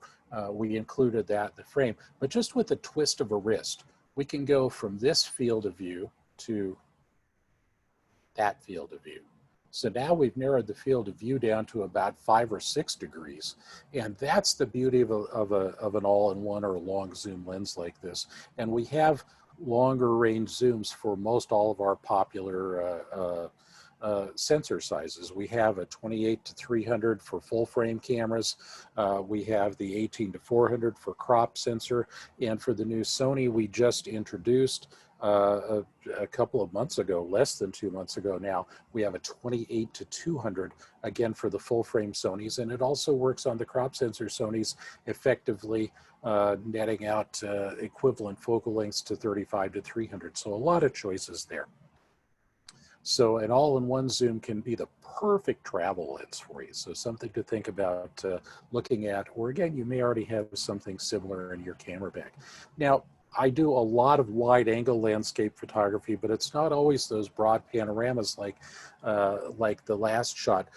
we included that in the frame. But just with the twist of a wrist, we can go from this field of view to that field of view. So now we've narrowed the field of view down to about 5 or 6 degrees. And that's the beauty of an all-in-one or a long zoom lens like this. And we have longer range zooms for most all of our popular sensor sizes. We have a 28-300 for full frame cameras. We have the 18-400 for crop sensor. And for the new Sony we just introduced, a couple of months ago, less than 2 months ago now, we have a 28 to 200, again, for the full frame Sonys. And it also works on the crop sensor Sonys, effectively netting out equivalent focal lengths to 35 to 300. So a lot of choices there. So an all-in-one zoom can be the perfect travel lens for you. So something to think about looking at, or again, you may already have something similar in your camera bag. Now, I do a lot of wide angle landscape photography, but it's not always those broad panoramas like the last shot.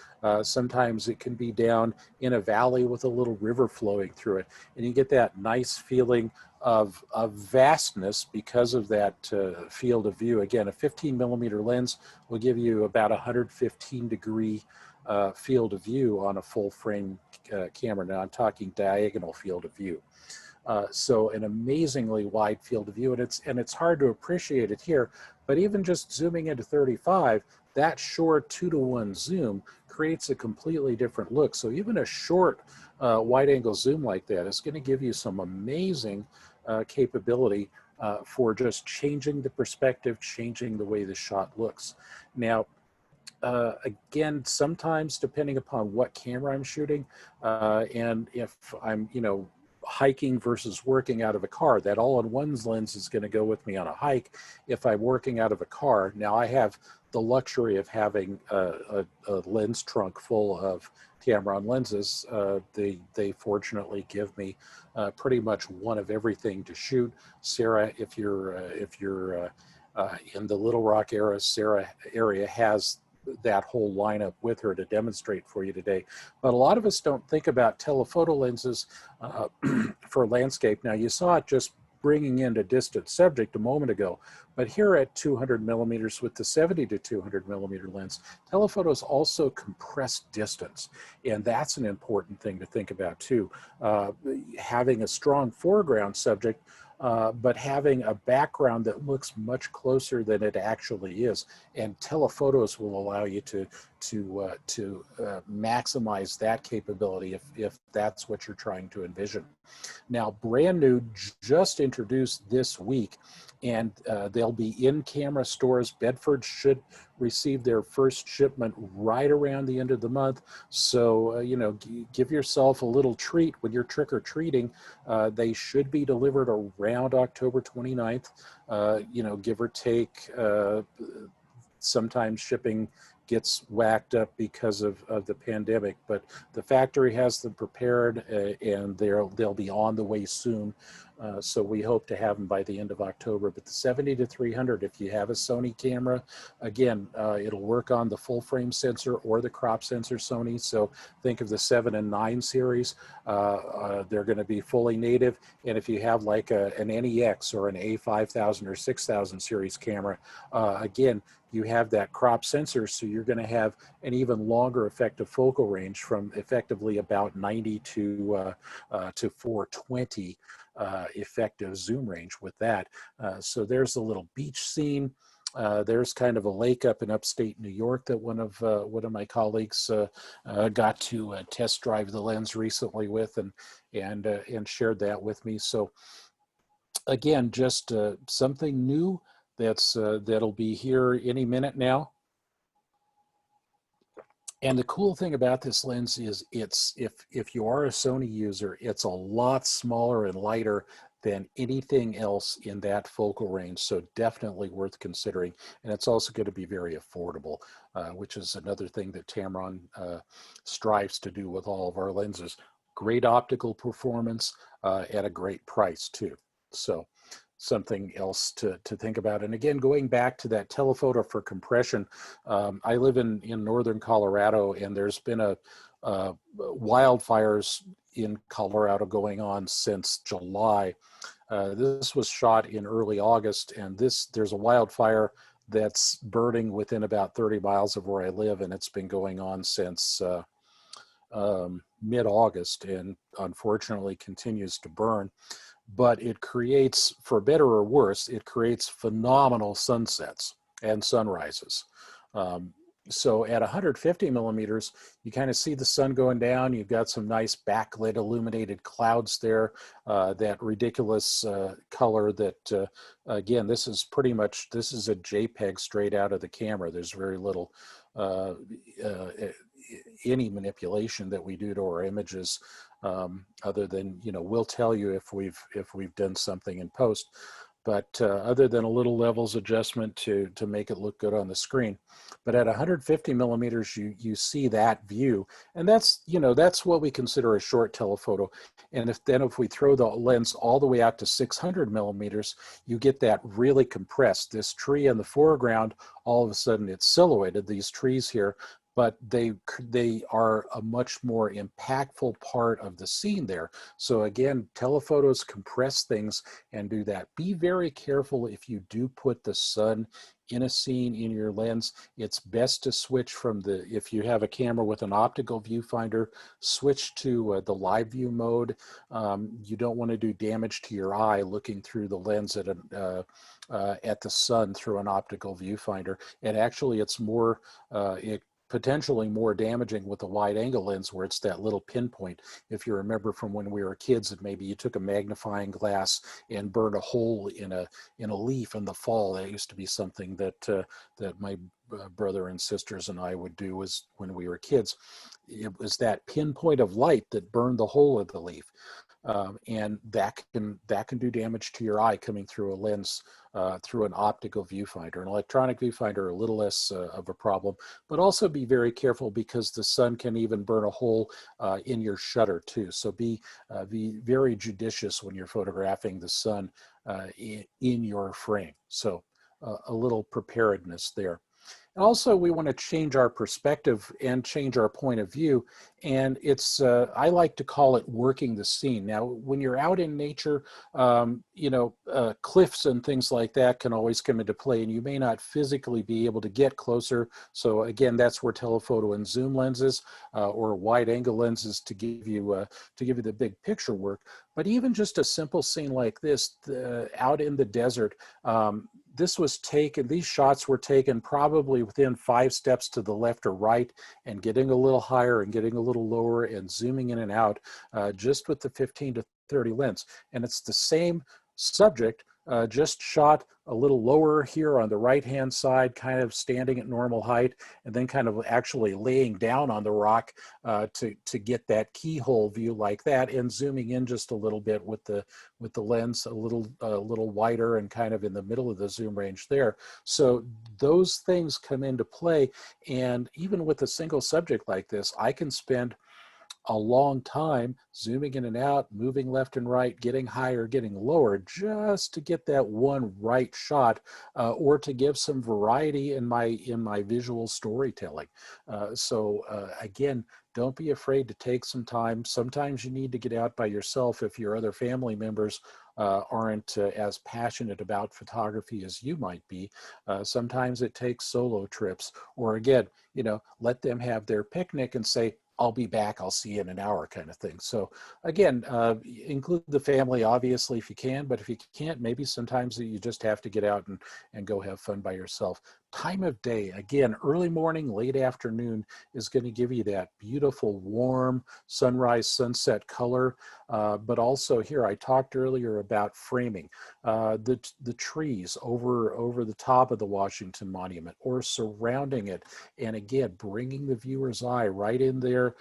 Sometimes it can be down in a valley with a little river flowing through it, and you get that nice feeling of vastness because of that field of view. Again, a 15 millimeter lens will give you about 115 degree field of view on a full frame camera. Now I'm talking diagonal field of view. So an amazingly wide field of view, and it's hard to appreciate it here, but even just zooming into 35, that short 2-to-1 zoom creates a completely different look. So even a short wide angle zoom like that is going to give you some amazing capability for just changing the perspective, changing the way the shot looks. Now, again, sometimes depending upon what camera I'm shooting, and if I'm, hiking versus working out of a car, that all-in-one lens is going to go with me on a hike. If I'm working out of a car, now I have the luxury of having a lens trunk full of Tamron lenses. They fortunately give me pretty much one of everything to shoot. Sarah, if you're in the Little Rock area, Sarah area has that whole lineup with her to demonstrate for you today. But a lot of us don't think about telephoto lenses for landscape. Now you saw it just bringing in a distant subject a moment ago, but here at 200 millimeters with the 70 to 200 millimeter lens, telephotos also compress distance. And that's an important thing to think about too. Having a strong foreground subject, but having a background that looks much closer than it actually is. And telephotos will allow you to maximize that capability if that's what you're trying to envision. Now, brand new, just introduced this week, and they'll be in camera stores. Bedford should receive their first shipment right around the end of the month. So, give yourself a little treat when you're trick-or-treating. They should be delivered around October 29th, give or take. Sometimes shipping gets whacked up because of the pandemic, but the factory has them prepared and they'll be on the way soon. So we hope to have them by the end of October. But the 70 to 300, if you have a Sony camera, again, it'll work on the full frame sensor or the crop sensor Sony. So think of the 7 and 9 series. They're going to be fully native. And if you have like an NEX or an A5000 or 6000 series camera, again, you have that crop sensor, so you're going to have an even longer effective focal range from effectively about 90 to 420 effective zoom range with that. So there's a little beach scene. There's kind of a lake up in upstate New York that one of my colleagues got to test drive the lens recently with, and shared that with me. So again, just something new that'll be here any minute now. And the cool thing about this lens is if you are a Sony user, it's a lot smaller and lighter than anything else in that focal range. So definitely worth considering. And it's also going to be very affordable, which is another thing that Tamron strives to do with all of our lenses. Great optical performance at a great price too. So something else to think about. And again, going back to that telephoto for compression, I live in northern Colorado, and there's been wildfires in Colorado going on since July. This was shot in early August, and there's a wildfire that's burning within about 30 miles of where I live, and it's been going on since mid-August, and unfortunately continues to burn. But it creates, for better or worse, it creates phenomenal sunsets and sunrises. So at 150 millimeters, you kind of see the sun going down. You've got some nice backlit illuminated clouds there, that ridiculous color that, again, this is pretty much, this is a JPEG straight out of the camera. There's very little, any manipulation that we do to our images, other than, you know, we'll tell you if we've done something in post. But other than a little levels adjustment to make it look good on the screen. But at 150 millimeters, you see that view, and that's, you know, that's what we consider a short telephoto. And if we throw the lens all the way out to 600 millimeters, you get that really compressed. This tree in the foreground, all of a sudden it's silhouetted, these trees here, but they are a much more impactful part of the scene there. So again, telephotos compress things and do that. Be very careful if you do put the sun in a scene in your lens. It's best to switch from if you have a camera with an optical viewfinder, switch to the live view mode. You don't want to do damage to your eye looking through the lens at the sun through an optical viewfinder. And actually it's more, potentially more damaging with a wide angle lens where it's that little pinpoint. If you remember from when we were kids, and maybe you took a magnifying glass and burned a hole in a leaf in the fall. That used to be something that my brother and sisters and I would do when we were kids. It was that pinpoint of light that burned the hole of the leaf. And that can do damage to your eye coming through a lens through an optical viewfinder. An electronic viewfinder, a little less of a problem, but also be very careful because the sun can even burn a hole in your shutter too. So be very judicious when you're photographing the sun in your frame. So a little preparedness there. Also, we want to change our perspective and change our point of view. And it's, I like to call it working the scene. Now, when you're out in nature, you know, cliffs and things like that can always come into play, and you may not physically be able to get closer. So again, that's where telephoto and zoom lenses or wide angle lenses to give you the big picture work. But even just a simple scene like this, out in the desert, these shots were taken probably within 5 steps to the left or right, and getting a little higher and getting a little lower and zooming in and out just with the 15 to 30 lens. And it's the same subject, just shot a little lower here on the right-hand side, kind of standing at normal height, and then kind of actually laying down on the rock to get that keyhole view like that, and zooming in just a little bit with the lens a little wider and kind of in the middle of the zoom range there. So those things come into play, and even with a single subject like this, I can spend a long time zooming in and out, moving left and right, getting higher, getting lower, just to get that one right shot, or to give some variety in my visual storytelling. So again, don't be afraid to take some time. Sometimes you need to get out by yourself if your other family members aren't as passionate about photography as you might be. Sometimes it takes solo trips, or again, you know, let them have their picnic and say, I'll be back, I'll see you in an hour, kind of thing. So again, include the family, obviously, if you can, but if you can't, maybe sometimes you just have to get out and go have fun by yourself. Time of day, again, early morning, late afternoon is going to give you that beautiful, warm sunrise, sunset color. But also here, I talked earlier about framing the trees over the top of the Washington Monument or surrounding it. And again, bringing the viewer's eye right in there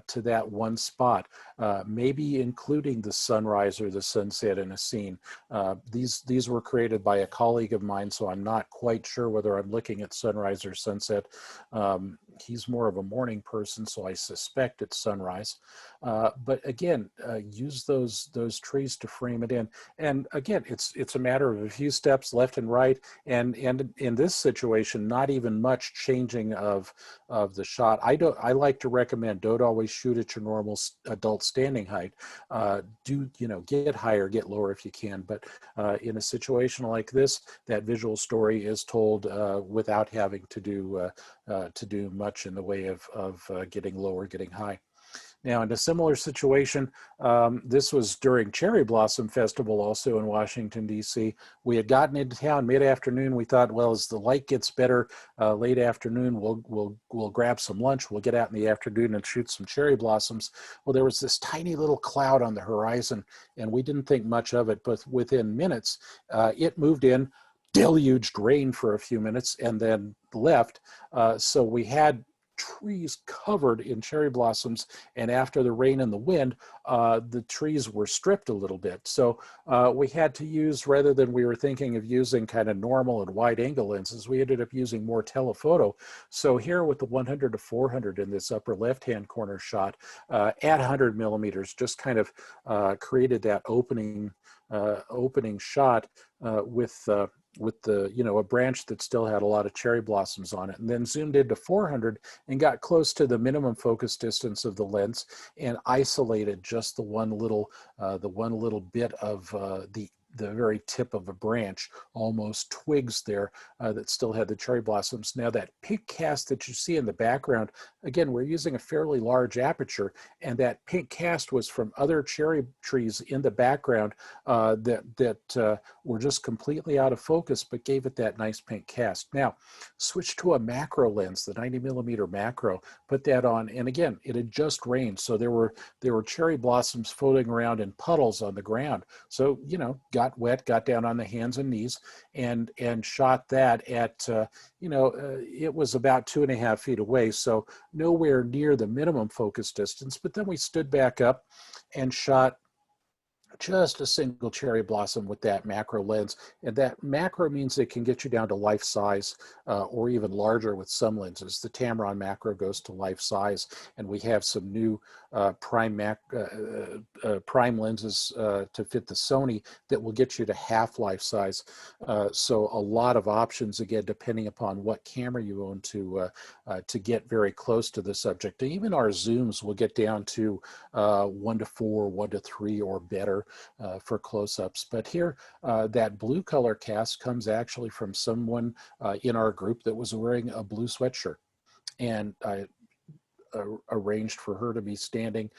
to that one spot, maybe including the sunrise or the sunset in a scene. These were created by a colleague of mine, so I'm not quite sure whether I'm looking at sunrise or sunset. He's more of a morning person, so I suspect it's sunrise. But again, use those trees to frame it in. And again, it's a matter of a few steps left and right. And in this situation, not even much changing of the shot. I like to recommend, don't always shoot at your normal adult standing height. Get higher, get lower if you can. But in a situation like this, that visual story is told without having to do much in the way of getting lower, getting high. Now, in a similar situation, this was during Cherry Blossom Festival, also in Washington, D.C. We had gotten into town mid-afternoon. We thought, well, as the light gets better late afternoon, we'll grab some lunch. We'll get out in the afternoon and shoot some cherry blossoms. Well, there was this tiny little cloud on the horizon, and we didn't think much of it. But within minutes, it moved in, deluged rain for a few minutes, and then left. So we had trees covered in cherry blossoms, and after the rain and the wind, the trees were stripped a little bit. So we had to use, rather than we were thinking of using kind of normal and wide angle lenses, we ended up using more telephoto. So here with the 100 to 400 in this upper left hand corner shot, at 100 millimeters, just kind of created that opening shot with the, you know, a branch that still had a lot of cherry blossoms on it, and then zoomed into 400 and got close to the minimum focus distance of the lens and isolated just the one little bit of the very tip of a branch, almost twigs there, that still had the cherry blossoms. Now that pink cast that you see in the background, again, we're using a fairly large aperture, and that pink cast was from other cherry trees in the background that were just completely out of focus, but gave it that nice pink cast. Now, switch to a macro lens, the 90 millimeter macro, put that on, and again, it had just rained, so there were cherry blossoms floating around in puddles on the ground. So, you know, got wet, got down on the hands and knees, and shot that at, it was about 2.5 feet away, so nowhere near the minimum focus distance. But then we stood back up and shot just a single cherry blossom with that macro lens. And that macro means it can get you down to life size or even larger with some lenses. The Tamron macro goes to life size, and we have some new prime lenses to fit the Sony that will get you to half life size. So a lot of options, again, depending upon what camera you own to get very close to the subject. And even our zooms will get down to 1:4, 1:3 or better for close-ups. But here, that blue color cast comes actually from someone in our group that was wearing a blue sweatshirt. And I arranged for her to be standing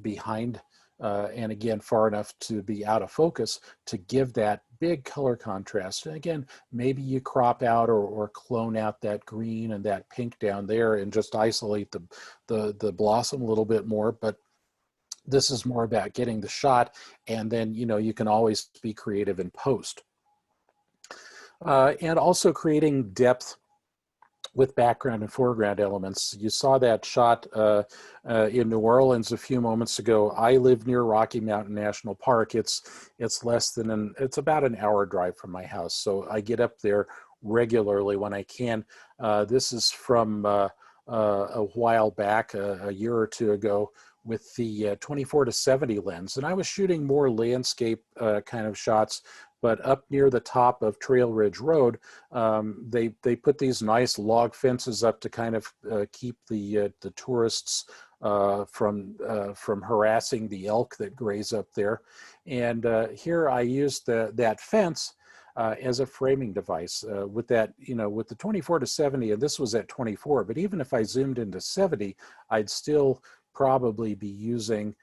behind and again, far enough to be out of focus to give that big color contrast. And again, maybe you crop out or clone out that green and that pink down there and just isolate the blossom a little bit more. But this is more about getting the shot, and then, you know, you can always be creative in post. And also creating depth with background and foreground elements. You saw that shot in New Orleans a few moments ago. I live near Rocky Mountain National Park. It's it's about an hour drive from my house. So I get up there regularly when I can. This is from a while back, a year or two ago, with the 24 to 70 lens. And I was shooting more landscape kind of shots, but up near the top of Trail Ridge Road, they put these nice log fences up to kind of keep the tourists from harassing the elk that graze up there. And here I used that fence as a framing device with that, with the 24 to 70, and this was at 24, but even if I zoomed into 70, I'd still probably be using,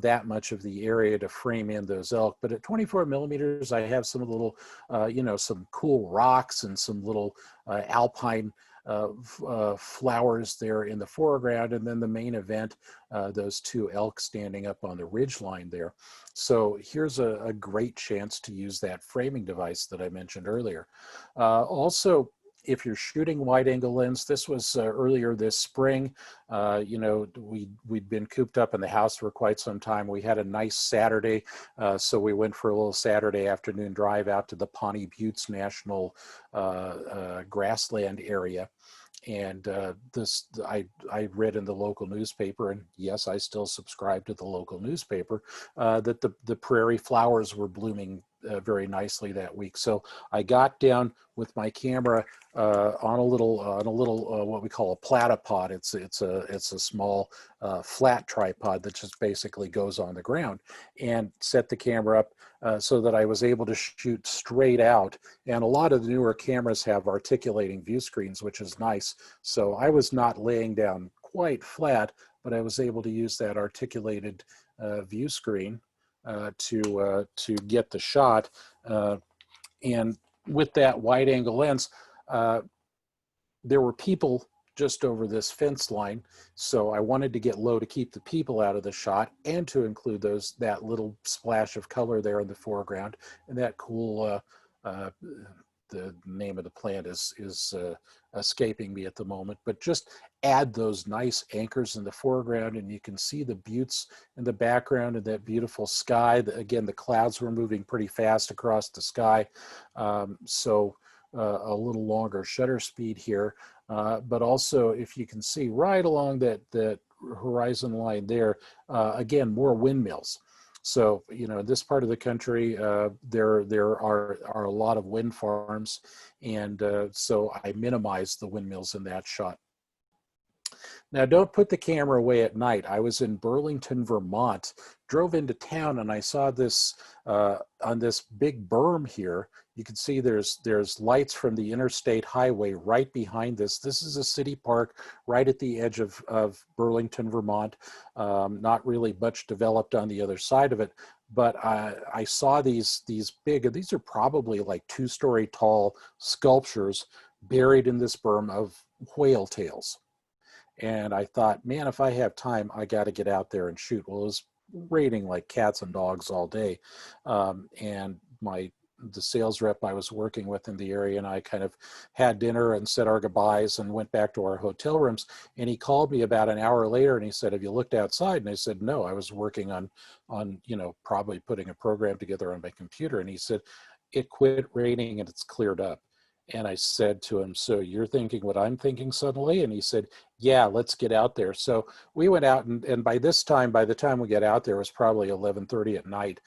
that much of the area to frame in those elk. But at 24 millimeters, I have some little, some cool rocks and some little alpine flowers there in the foreground, and then the main event, those two elk standing up on the ridge line there. So here's a great chance to use that framing device that I mentioned earlier. Also, if you're shooting wide angle lens, this was earlier this spring. We'd been cooped up in the house for quite some time. We had a nice Saturday, so we went for a little Saturday afternoon drive out to the Pawnee Buttes National grassland area. And I read in the local newspaper, and yes, I still subscribe to the local newspaper, that the prairie flowers were blooming very nicely that week. So I got down with my camera on a little what we call a platypod. It's a small flat tripod that just basically goes on the ground, and set the camera up so that I was able to shoot straight out. And a lot of the newer cameras have articulating view screens, which is nice. So I was not laying down quite flat, but I was able to use that articulated view screen to get the shot. And with that wide angle lens, there were people just over this fence line. So I wanted to get low to keep the people out of the shot and to include that little splash of color there in the foreground, and that cool, the name of the plant is escaping me at the moment, but just add those nice anchors in the foreground, and you can see the buttes in the background and that beautiful sky. Again, the clouds were moving pretty fast across the sky. So a little longer shutter speed here, but also if you can see right along that horizon line there, again, more windmills. So, you know, this part of the country, there are a lot of wind farms, and so I minimized the windmills in that shot. Now, don't put the camera away at night. I was in Burlington, Vermont, drove into town, and I saw this on this big berm here. You can see there's lights from the interstate highway right behind this. This is a city park right at the edge of Burlington, Vermont. Not really much developed on the other side of it, but I saw these big, these are probably like 2-story tall sculptures buried in this berm of whale tails. And I thought, man, if I have time, I got to get out there and shoot. Well, it was raining like cats and dogs all day. And the sales rep I was working with in the area and I kind of had dinner and said our goodbyes and went back to our hotel rooms. And he called me about an hour later and he said, have you looked outside? And I said, no, I was working on, you know, probably putting a program together on my computer. And he said, it quit raining and it's cleared up. And I said to him, so you're thinking what I'm thinking suddenly? And he said, yeah, let's get out there. So we went out, and by the time we get out there, it was probably 11:30 at night.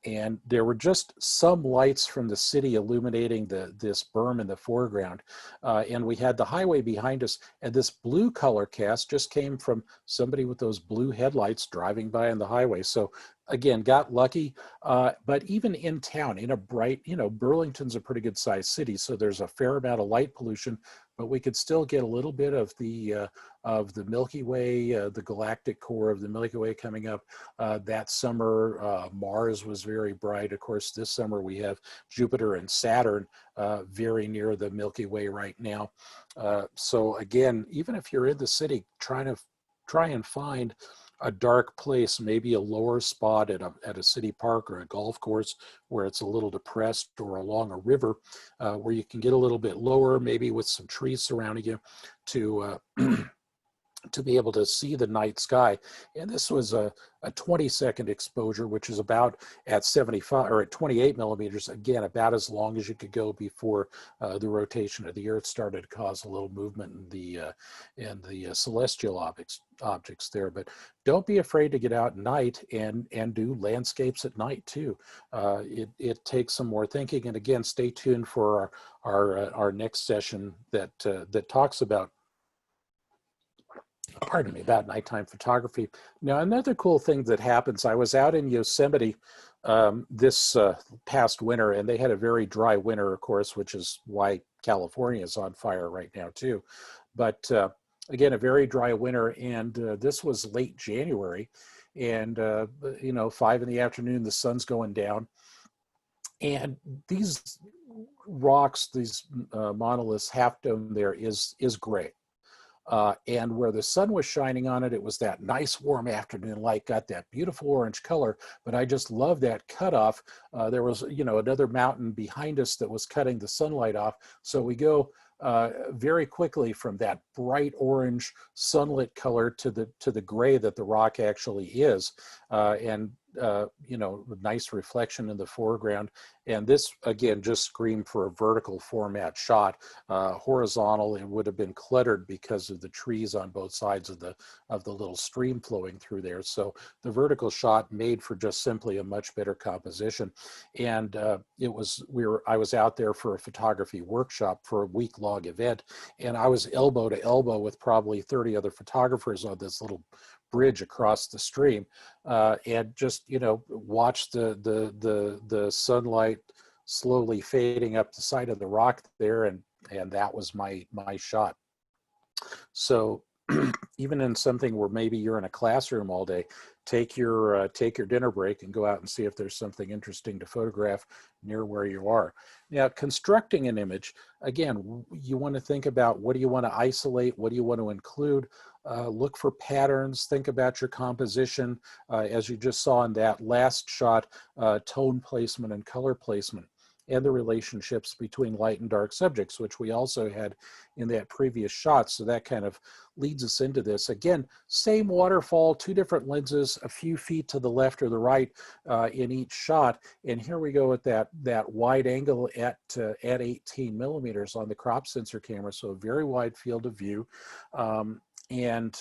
And there were just some lights from the city illuminating this berm in the foreground. And we had the highway behind us, and this blue color cast just came from somebody with those blue headlights driving by on the highway. So again, got lucky, but even in town, in a bright, you know, Burlington's a pretty good sized city, so there's a fair amount of light pollution, but we could still get a little bit of the Milky Way, the galactic core of the Milky Way coming up. That summer, Mars was very bright. Of course, this summer we have Jupiter and Saturn very near the Milky Way right now. So again, even if you're in the city, try and find a dark place, maybe a lower spot at a city park or a golf course where it's a little depressed, or along a river where you can get a little bit lower, maybe with some trees surrounding you, to to be able to see the night sky. And this was a 20-second exposure, which is about at 75 or at 28 millimeters, again, about as long as you could go before the rotation of the Earth started to cause a little movement in the celestial objects there. But don't be afraid to get out at night and do landscapes at night too. It takes some more thinking. And again, stay tuned for our next session that talks about, pardon me, about nighttime photography. Now, another cool thing that happens, I was out in Yosemite this past winter, and they had a very dry winter, of course, which is why California is on fire right now too. But again, a very dry winter, and this was late January, and you know, 5 in the afternoon, the sun's going down, and these rocks, these monoliths, Half Dome there is gray. And where the sun was shining on it, it was that nice warm afternoon light, got that beautiful orange color, but I just love that cutoff. There was, you know, another mountain behind us that was cutting the sunlight off. So we go very quickly from that bright orange sunlit color to the gray that the rock actually is. And you know, nice reflection in the foreground. And this, again, just screamed for a vertical format shot. Horizontal, it would have been cluttered because of the trees on both sides of the little stream flowing through there. So the vertical shot made for just simply a much better composition. And I was out there for a photography workshop for a week-long event, and I was elbow to elbow with probably 30 other photographers on this little bridge across the stream, and just, you know, watch the sunlight slowly fading up the side of the rock there, and that was my shot. So even in something where maybe you're in a classroom all day, take your dinner break and go out and see if there's something interesting to photograph near where you are. Now, constructing an image, again, you want to think about what do you want to isolate, what do you want to include, look for patterns, think about your composition, as you just saw in that last shot, tone placement and color placement, and the relationships between light and dark subjects, which we also had in that previous shot. So that kind of leads us into this. Again, same waterfall, two different lenses, a few feet to the left or the right in each shot. And here we go with that wide angle at 18 millimeters on the crop sensor camera. So a very wide field of view. And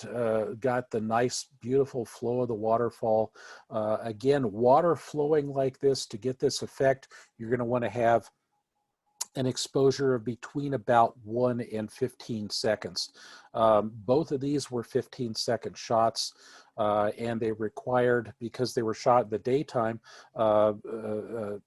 got the nice, beautiful flow of the waterfall. Again, water flowing like this, to get this effect, you're going to want to have an exposure of between about 1 and 15 seconds. Both of these were 15-second shots, and they required, because they were shot in the daytime, a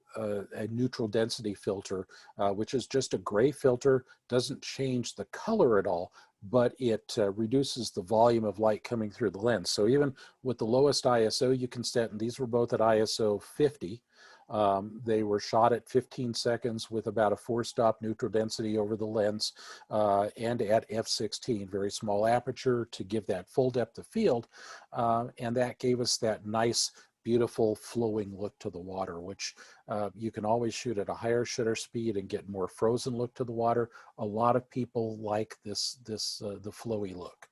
neutral density filter, which is just a gray filter, doesn't change the color at all, but it reduces the volume of light coming through the lens. So even with the lowest ISO you can set, and these were both at ISO 50, they were shot at 15 seconds with about a 4-stop neutral density over the lens, and at f/16, very small aperture to give that full depth of field, and that gave us that nice, beautiful flowing look to the water, which you can always shoot at a higher shutter speed and get more frozen look to the water. A lot of people like the flowy look.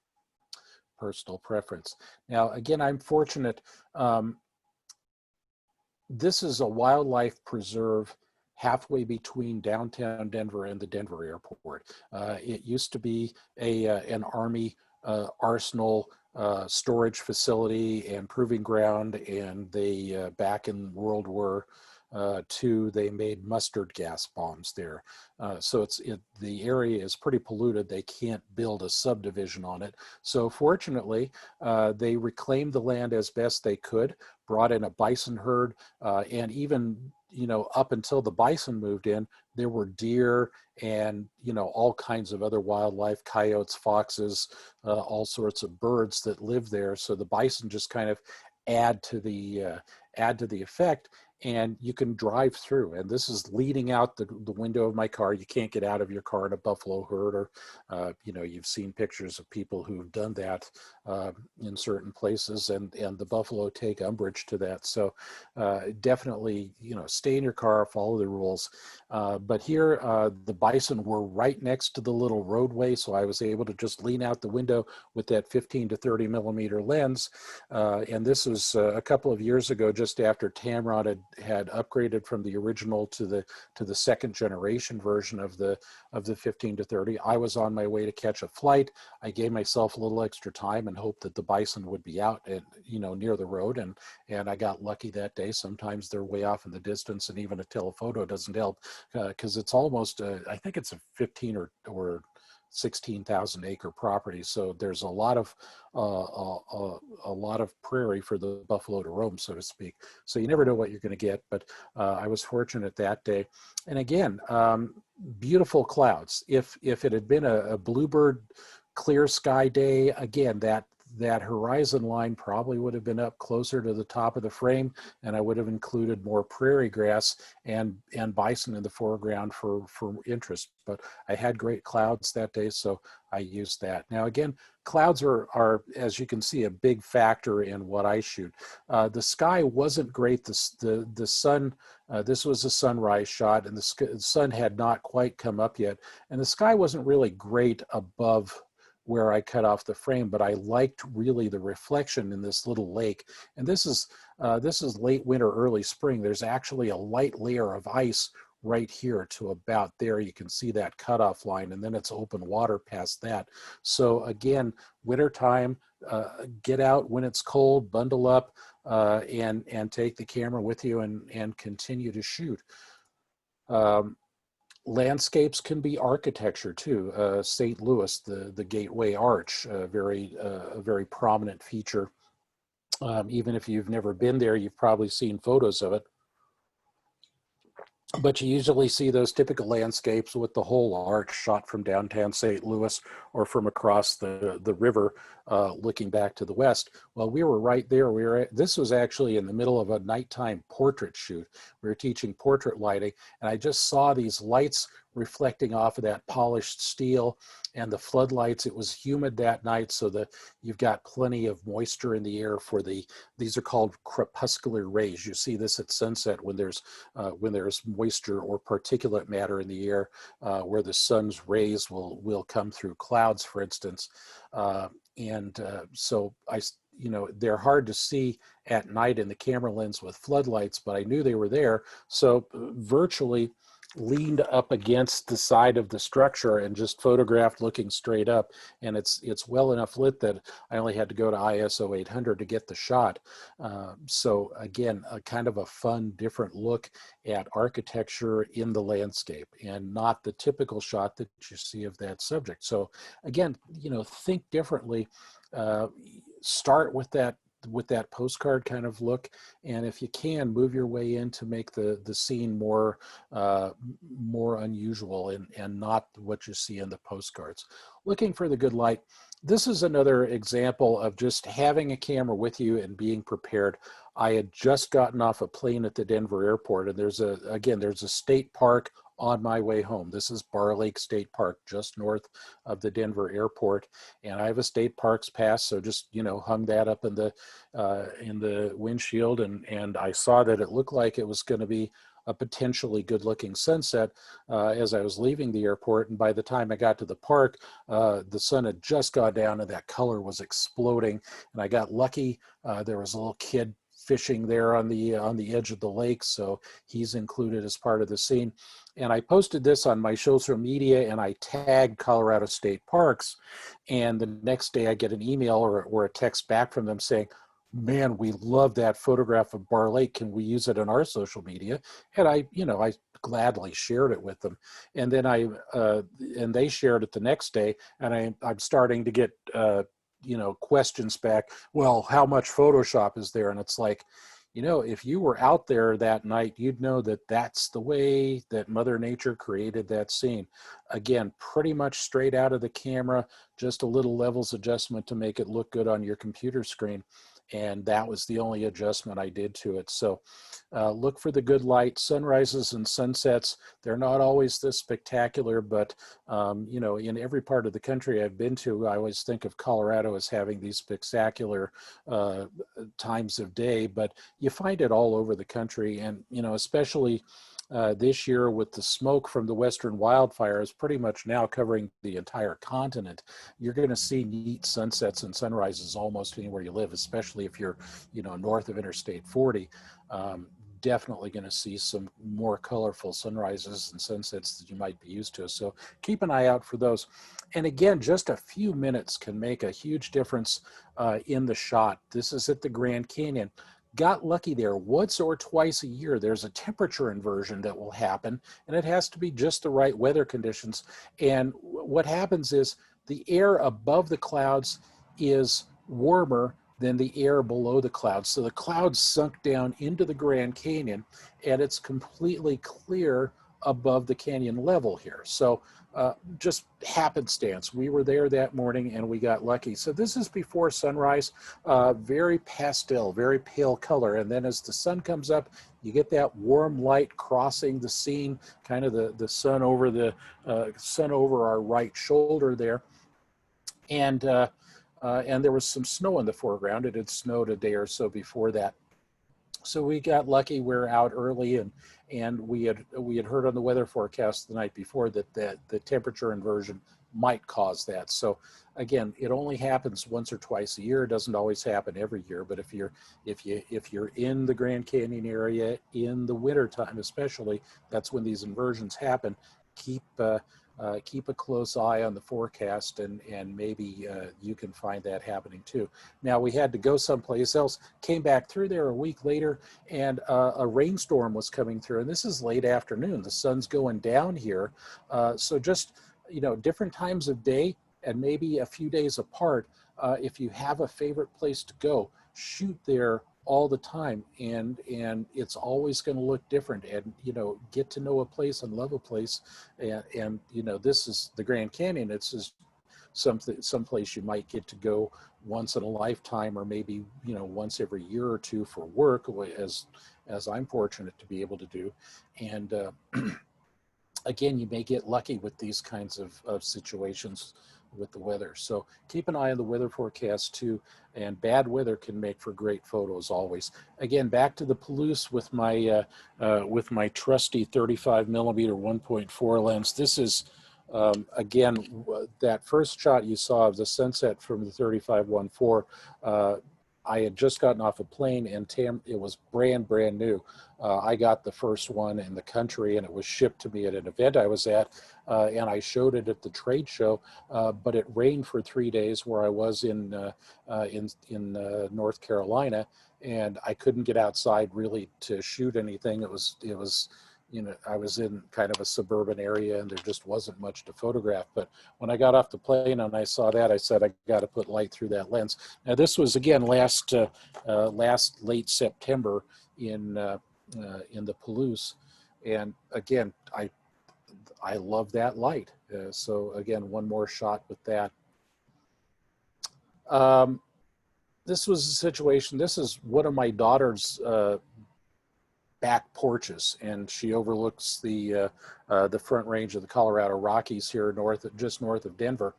Personal preference. Now, again, I'm fortunate. This is a wildlife preserve halfway between downtown Denver and the Denver airport. It used to be an Army arsenal storage facility and proving ground, and they back in World War II, they made mustard gas bombs there. So the area is pretty polluted. They can't build a subdivision on it. So fortunately, they reclaimed the land as best they could, brought in a bison herd, and even, you know, up until the bison moved in, there were deer and, you know, all kinds of other wildlife, coyotes, foxes, all sorts of birds that live there. So the bison just kind of add to the effect. And you can drive through, and this is leading out the window of my car. You can't get out of your car in a buffalo herd, or you know, you've seen pictures of people who've done that in certain places, and the buffalo take umbrage to that. So definitely, you know, stay in your car, follow the rules. But here, the bison were right next to the little roadway, so I was able to just lean out the window with that 15 to 30 millimeter lens. And this was a couple of years ago, just after Tamron had upgraded from the original to the second generation version of the 15 to 30. I was on my way to catch a flight. I gave myself a little extra time and hoped that the bison would be out and, you know, near the road, and I got lucky that day. Sometimes they're way off in the distance, and even a telephoto doesn't help, because it's almost I think it's a 15 or 16,000 acre property, so there's a lot of prairie for the buffalo to roam, so to speak. So you never know what you're going to get, but I was fortunate that day. And again, beautiful clouds. If it had been a bluebird clear sky day, again, that horizon line probably would have been up closer to the top of the frame, and I would have included more prairie grass and bison in the foreground for interest. But I had great clouds that day, so I used that. Now again, clouds are, as you can see, a big factor in what I shoot. The sky wasn't great. The sun, this was a sunrise shot, and the sun had not quite come up yet, and the sky wasn't really great above where I cut off the frame, but I liked really the reflection in this little lake. And this is late winter, early spring. There's actually a light layer of ice right here to about there. You can see that cutoff line, and then it's open water past that. So again, wintertime, get out when it's cold, bundle up, and take the camera with you and continue to shoot. Landscapes can be architecture too. St. Louis, the Gateway Arch, a very prominent feature. Even if you've never been there, you've probably seen photos of it. But you usually see those typical landscapes with the whole arch shot from downtown St. Louis or from across the river, looking back to the west. Well, we were right there. This was actually in the middle of a nighttime portrait shoot. We were teaching portrait lighting, and I just saw these lights reflecting off of that polished steel and the floodlights. It was humid that night, so that you've got plenty of moisture in the air for these are called crepuscular rays. You see this at sunset when there's moisture or particulate matter in the air, where the sun's rays will come through clouds, for instance. So they're hard to see at night in the camera lens with floodlights, but I knew they were there. So virtually leaned up against the side of the structure and just photographed looking straight up. And it's well enough lit that I only had to go to ISO 800 to get the shot. So again, a kind of a fun, different look at architecture in the landscape, and not the typical shot that you see of that subject. So again, think differently. Start with that postcard kind of look, and if you can, move your way in to make the scene more unusual and not what you see in the postcards. Looking for the good light. This is another example of just having a camera with you and being prepared. I had just gotten off a plane at the Denver airport, and there's a state park on my way home. This is Bar Lake State Park, just north of the Denver airport, and I have a state parks pass, so just hung that up in the windshield, and I saw that it looked like it was going to be a potentially good-looking sunset as I was leaving the airport. And by the time I got to the park, the sun had just gone down, and that color was exploding. And I got lucky. There was a little kid fishing there on the edge of the lake, so he's included as part of the scene. And I posted this on my social media, and I tagged Colorado State Parks. And the next day I get an email or a text back from them saying, "Man, we love that photograph of Bar Lake. Can we use it on our social media?" And I gladly shared it with them. And then and they shared it the next day. And I'm starting to get, questions back. Well, how much Photoshop is there? And it's like, if you were out there that night, you'd know that that's the way that Mother Nature created that scene. Again, pretty much straight out of the camera, just a little levels adjustment to make it look good on your computer screen. And that was the only adjustment I did to it. So look for the good light. Sunrises and sunsets, they're not always this spectacular, but in every part of the country I've been to, I always think of Colorado as having these spectacular times of day, but you find it all over the country. And especially this year with the smoke from the western wildfires pretty much now covering the entire continent, you're going to see neat sunsets and sunrises almost anywhere you live, especially if you're north of Interstate 40. Definitely going to see some more colorful sunrises and sunsets that you might be used to. So keep an eye out for those. And again, just a few minutes can make a huge difference in the shot. This is at the Grand Canyon. Got lucky there. Once or twice a year, there's a temperature inversion that will happen, and it has to be just the right weather conditions. And what happens is the air above the clouds is warmer than the air below the clouds. So the clouds sunk down into the Grand Canyon, and it's completely clear above the canyon level here. So just happenstance. We were there that morning and we got lucky. So this is before sunrise, very pastel, very pale color. And then as the sun comes up, you get that warm light crossing the scene, kind of the sun over our right shoulder there. And there was some snow in the foreground. It had snowed a day or so before that. So we got lucky. We were out early, and we had heard on the weather forecast the night before that the temperature inversion might cause that. So again, it only happens once or twice a year. It doesn't always happen every year. But if you're in the Grand Canyon area in the winter time, especially, that's when these inversions happen. Keep a close eye on the forecast, and maybe you can find that happening too. Now, we had to go someplace else, came back through there a week later, and a rainstorm was coming through, and this is late afternoon. The sun's going down here. So just, different times of day and maybe a few days apart, if you have a favorite place to go, shoot there all the time, and it's always going to look different. And get to know a place and love a place, and this is the Grand Canyon. It's just some place you might get to go once in a lifetime, or maybe once every year or two for work, as I'm fortunate to be able to do. And again, you may get lucky with these kinds of situations with the weather. So keep an eye on the weather forecast too, and bad weather can make for great photos always. Again, back to the Palouse with my trusty 35 millimeter 1.4 lens. This is again, that first shot you saw of the sunset from the 35-1.4. I had just gotten off a plane, and it was brand new. I got the first one in the country, and it was shipped to me at an event I was at, and I showed it at the trade show. But it rained for 3 days where I was in North Carolina, and I couldn't get outside really to shoot anything. It was I was in kind of a suburban area, and there just wasn't much to photograph. But when I got off the plane and I saw that, I said, I got to put light through that lens. Now, this was, again, last late September in the Palouse. And again, I love that light. So again, one more shot with that. This was a situation, this is one of my daughter's back porches, and she overlooks the Front Range of the Colorado Rockies here just north of Denver.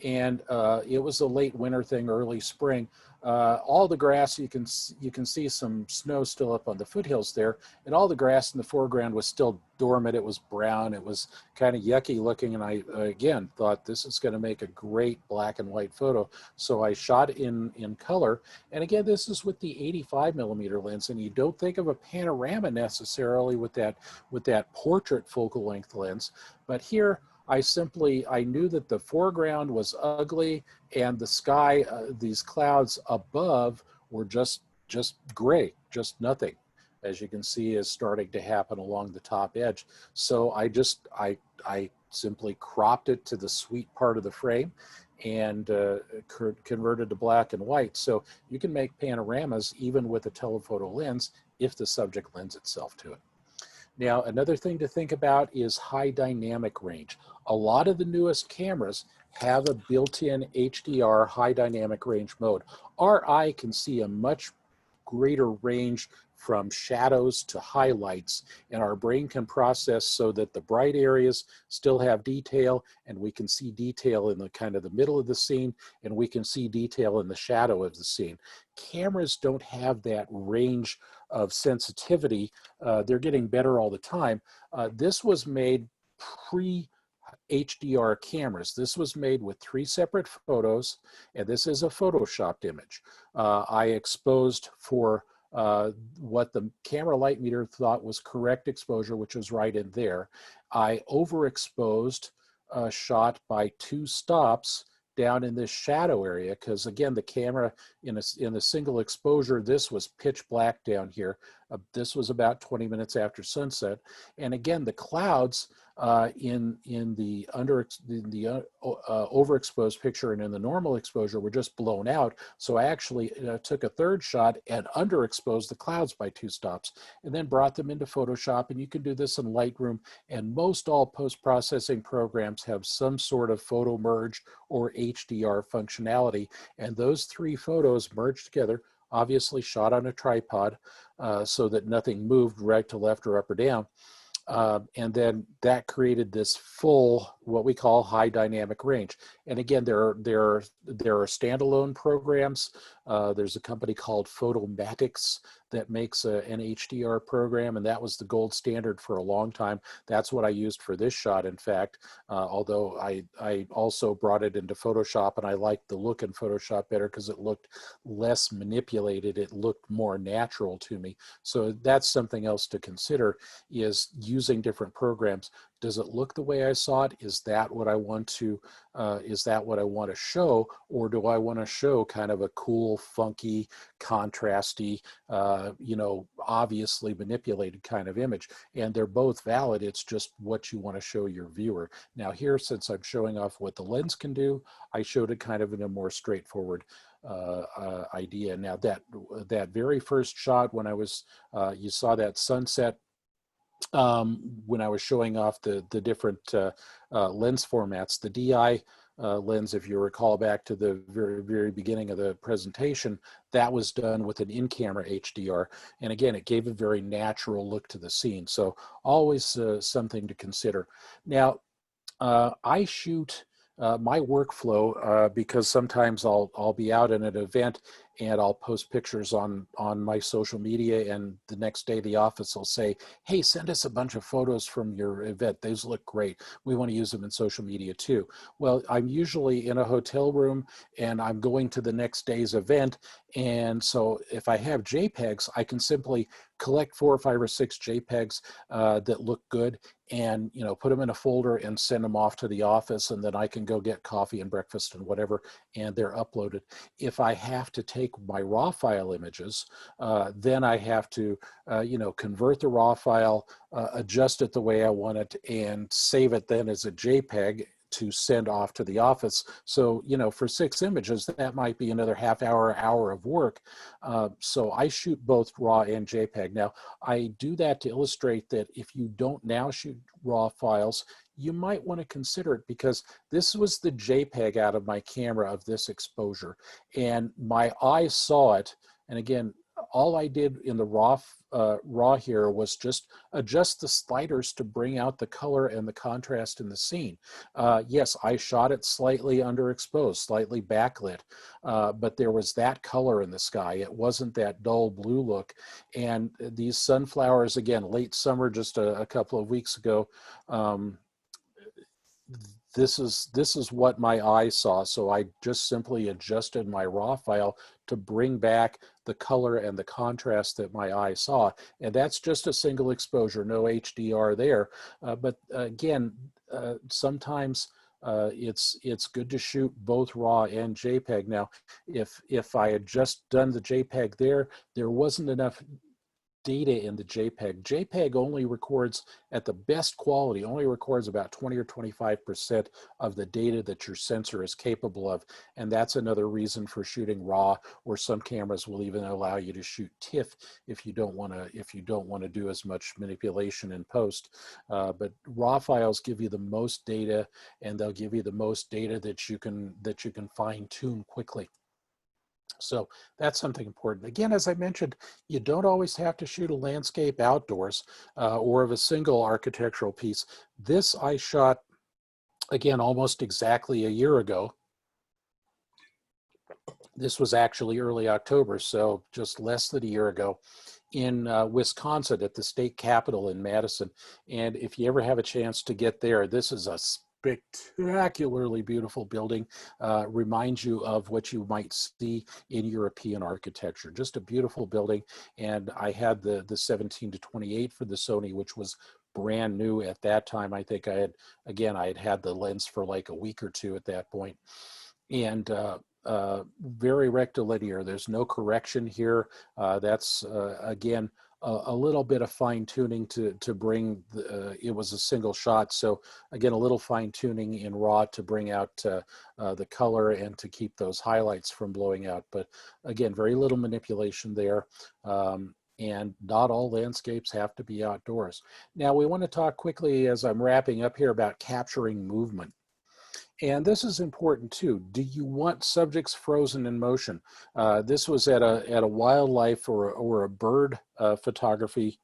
And it was a late winter thing, early spring. All the grass, you can see some snow still up on the foothills there, and all the grass in the foreground was still dormant. It was brown. It was kind of yucky looking, and I again thought this is going to make a great black and white photo. So I shot in color, and again, this is with the 85 millimeter lens, and you don't think of a panorama necessarily with that portrait focal length lens, but here I knew that the foreground was ugly, and the sky, these clouds above were just gray, just nothing, as you can see is starting to happen along the top edge. So I simply cropped it to the sweet part of the frame and converted to black and white. So you can make panoramas even with a telephoto lens if the subject lends itself to it. Now, another thing to think about is high dynamic range. A lot of the newest cameras have a built-in HDR high dynamic range mode. Our eye can see a much greater range from shadows to highlights, and our brain can process so that the bright areas still have detail, and we can see detail in the kind of the middle of the scene, and we can see detail in the shadow of the scene. Cameras don't have that range of sensitivity. They're getting better all the time. This was made pre-HDR cameras. This was made with 3 separate photos, and this is a photoshopped image. I exposed for what the camera light meter thought was correct exposure, which was right in there. I overexposed a shot by 2 stops down in this shadow area, because again, the camera in a single exposure, this was pitch black down here. This was about 20 minutes after sunset, and again, the clouds in the overexposed picture and in the normal exposure were just blown out. So I actually took a 3rd shot and underexposed the clouds by 2 stops, and then brought them into Photoshop. And you can do this in Lightroom, and most all post-processing programs have some sort of photo merge or HDR functionality, and those 3 photos merged together, obviously shot on a tripod so that nothing moved right to left or up or down. And then that created this full, what we call high dynamic range. And again, there are standalone programs. There's a company called Photomatics that makes an HDR program, and that was the gold standard for a long time. That's what I used for this shot, in fact, although I also brought it into Photoshop, and I liked the look in Photoshop better because it looked less manipulated. It looked more natural to me. So that's something else to consider, is using different programs. does it look the way I saw it? Is that what I want to show, or do I want to show kind of a cool, funky, contrasty, obviously manipulated kind of image? And they're both valid. It's just what you want to show your viewer. Now here, since I'm showing off what the lens can do, I showed it kind of in a more straightforward idea. Now that very first shot when I was, you saw that sunset when I was showing off the different lens formats, the DI lens, if you recall back to the very beginning of the presentation, that was done with an in-camera HDR. And again, it gave a very natural look to the scene. So always something to consider. Now, I shoot my workflow because sometimes I'll be out in an event and I'll post pictures on my social media, and the next day the office will say, hey, send us a bunch of photos from your event. Those look great. We want to use them in social media too. Well, I'm usually in a hotel room and I'm going to the next day's event. And so if I have JPEGs, I can simply collect 4 or 5 or 6 JPEGs that look good, and put them in a folder and send them off to the office, and then I can go get coffee and breakfast and whatever, and they're uploaded. If I have to take my raw file images, then I have to convert the raw file, adjust it the way I want it, and save it then as a JPEG to send off to the office. So, for 6 images, that might be another half hour of work. So I shoot both RAW and JPEG. Now, I do that to illustrate that if you don't now shoot RAW files, you might want to consider it, because this was the JPEG out of my camera of this exposure, and my eye saw it. And again, all I did in the raw here was just adjust the sliders to bring out the color and the contrast in the scene. Yes, I shot it slightly underexposed, slightly backlit, but there was that color in the sky. It wasn't that dull blue look. And these sunflowers, again, late summer, just a couple of weeks ago, this is what my eye saw. So I just simply adjusted my raw file to bring back the color and the contrast that my eye saw. And that's just a single exposure, no HDR there. But again, sometimes it's good to shoot both RAW and JPEG. Now, if I had just done the JPEG there wasn't enough data in the JPEG. JPEG only records, at the best quality, only records about 20 or 25% of the data that your sensor is capable of. And that's another reason for shooting RAW, or some cameras will even allow you to shoot TIFF if you don't want to do as much manipulation in post. But RAW files give you the most data, and they'll give you the most data that you can fine tune quickly. So that's something important. Again, as I mentioned, you don't always have to shoot a landscape outdoors or of a single architectural piece. This I shot, again, almost exactly a year ago. This was actually early October, so just less than a year ago, in Wisconsin at the state capitol in Madison. And if you ever have a chance to get there, this is a spectacularly beautiful building. Reminds you of what you might see in European architecture. Just a beautiful building. And I had the 17-28 for the Sony, which was brand new at that time. I think I had had the lens for like a week or two at that point. And very rectilinear. There's no correction here. That's again a little bit of fine tuning to bring it was a single shot, so again a little fine tuning in RAW to bring out the color and to keep those highlights from blowing out. But again, very little manipulation there. And not all landscapes have to be outdoors. Now we want to talk quickly, as I'm wrapping up here, about capturing movement. And this is important too. Do you want subjects frozen in motion? This was at a wildlife or a bird photography,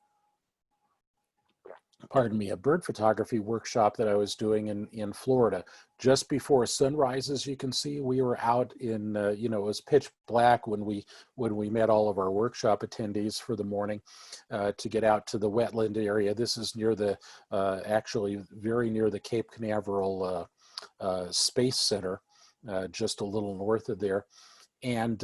pardon me, a bird photography workshop that I was doing in Florida. Just before sunrise, as you can see, we were out in, it was pitch black when we met all of our workshop attendees for the morning to get out to the wetland area. This is near actually very near the Cape Canaveral Space Center, just a little north of there. And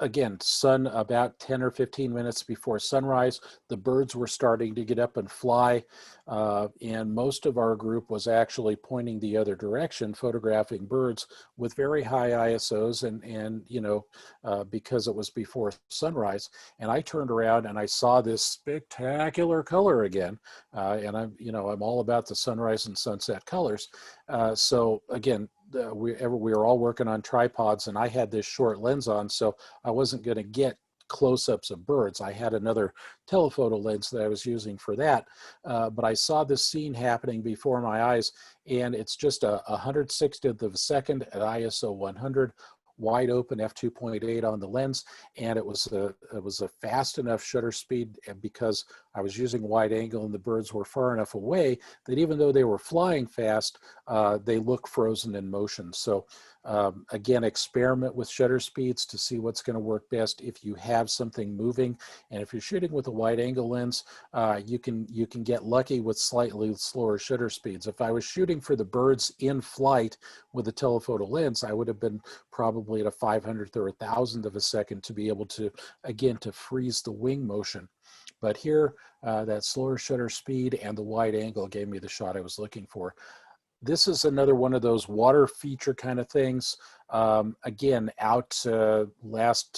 again, sun about 10 or 15 minutes before sunrise. The birds were starting to get up and fly, and most of our group was actually pointing the other direction, photographing birds with very high ISOs, and you know, because it was before sunrise. And I turned around and I saw this spectacular color again, and I'm all about the sunrise and sunset colors. So again, we were all working on tripods, and I had this short lens on, so I wasn't going to get close-ups of birds. I had another telephoto lens that I was using for that, but I saw this scene happening before my eyes, and it's just a 160th of a second at ISO 100, wide open f2.8 on the lens, and it was a fast enough shutter speed, because I was using wide angle and the birds were far enough away that even though they were flying fast, they look frozen in motion. So again, experiment with shutter speeds to see what's going to work best if you have something moving. And if you're shooting with a wide angle lens, you can get lucky with slightly slower shutter speeds. If I was shooting for the birds in flight with a telephoto lens, I would have been probably at a 500th or 1,000th of a second to be able to, again, to freeze the wing motion. But here, that slower shutter speed and the wide angle gave me the shot I was looking for. This is another one of those water feature kind of things. Again, out last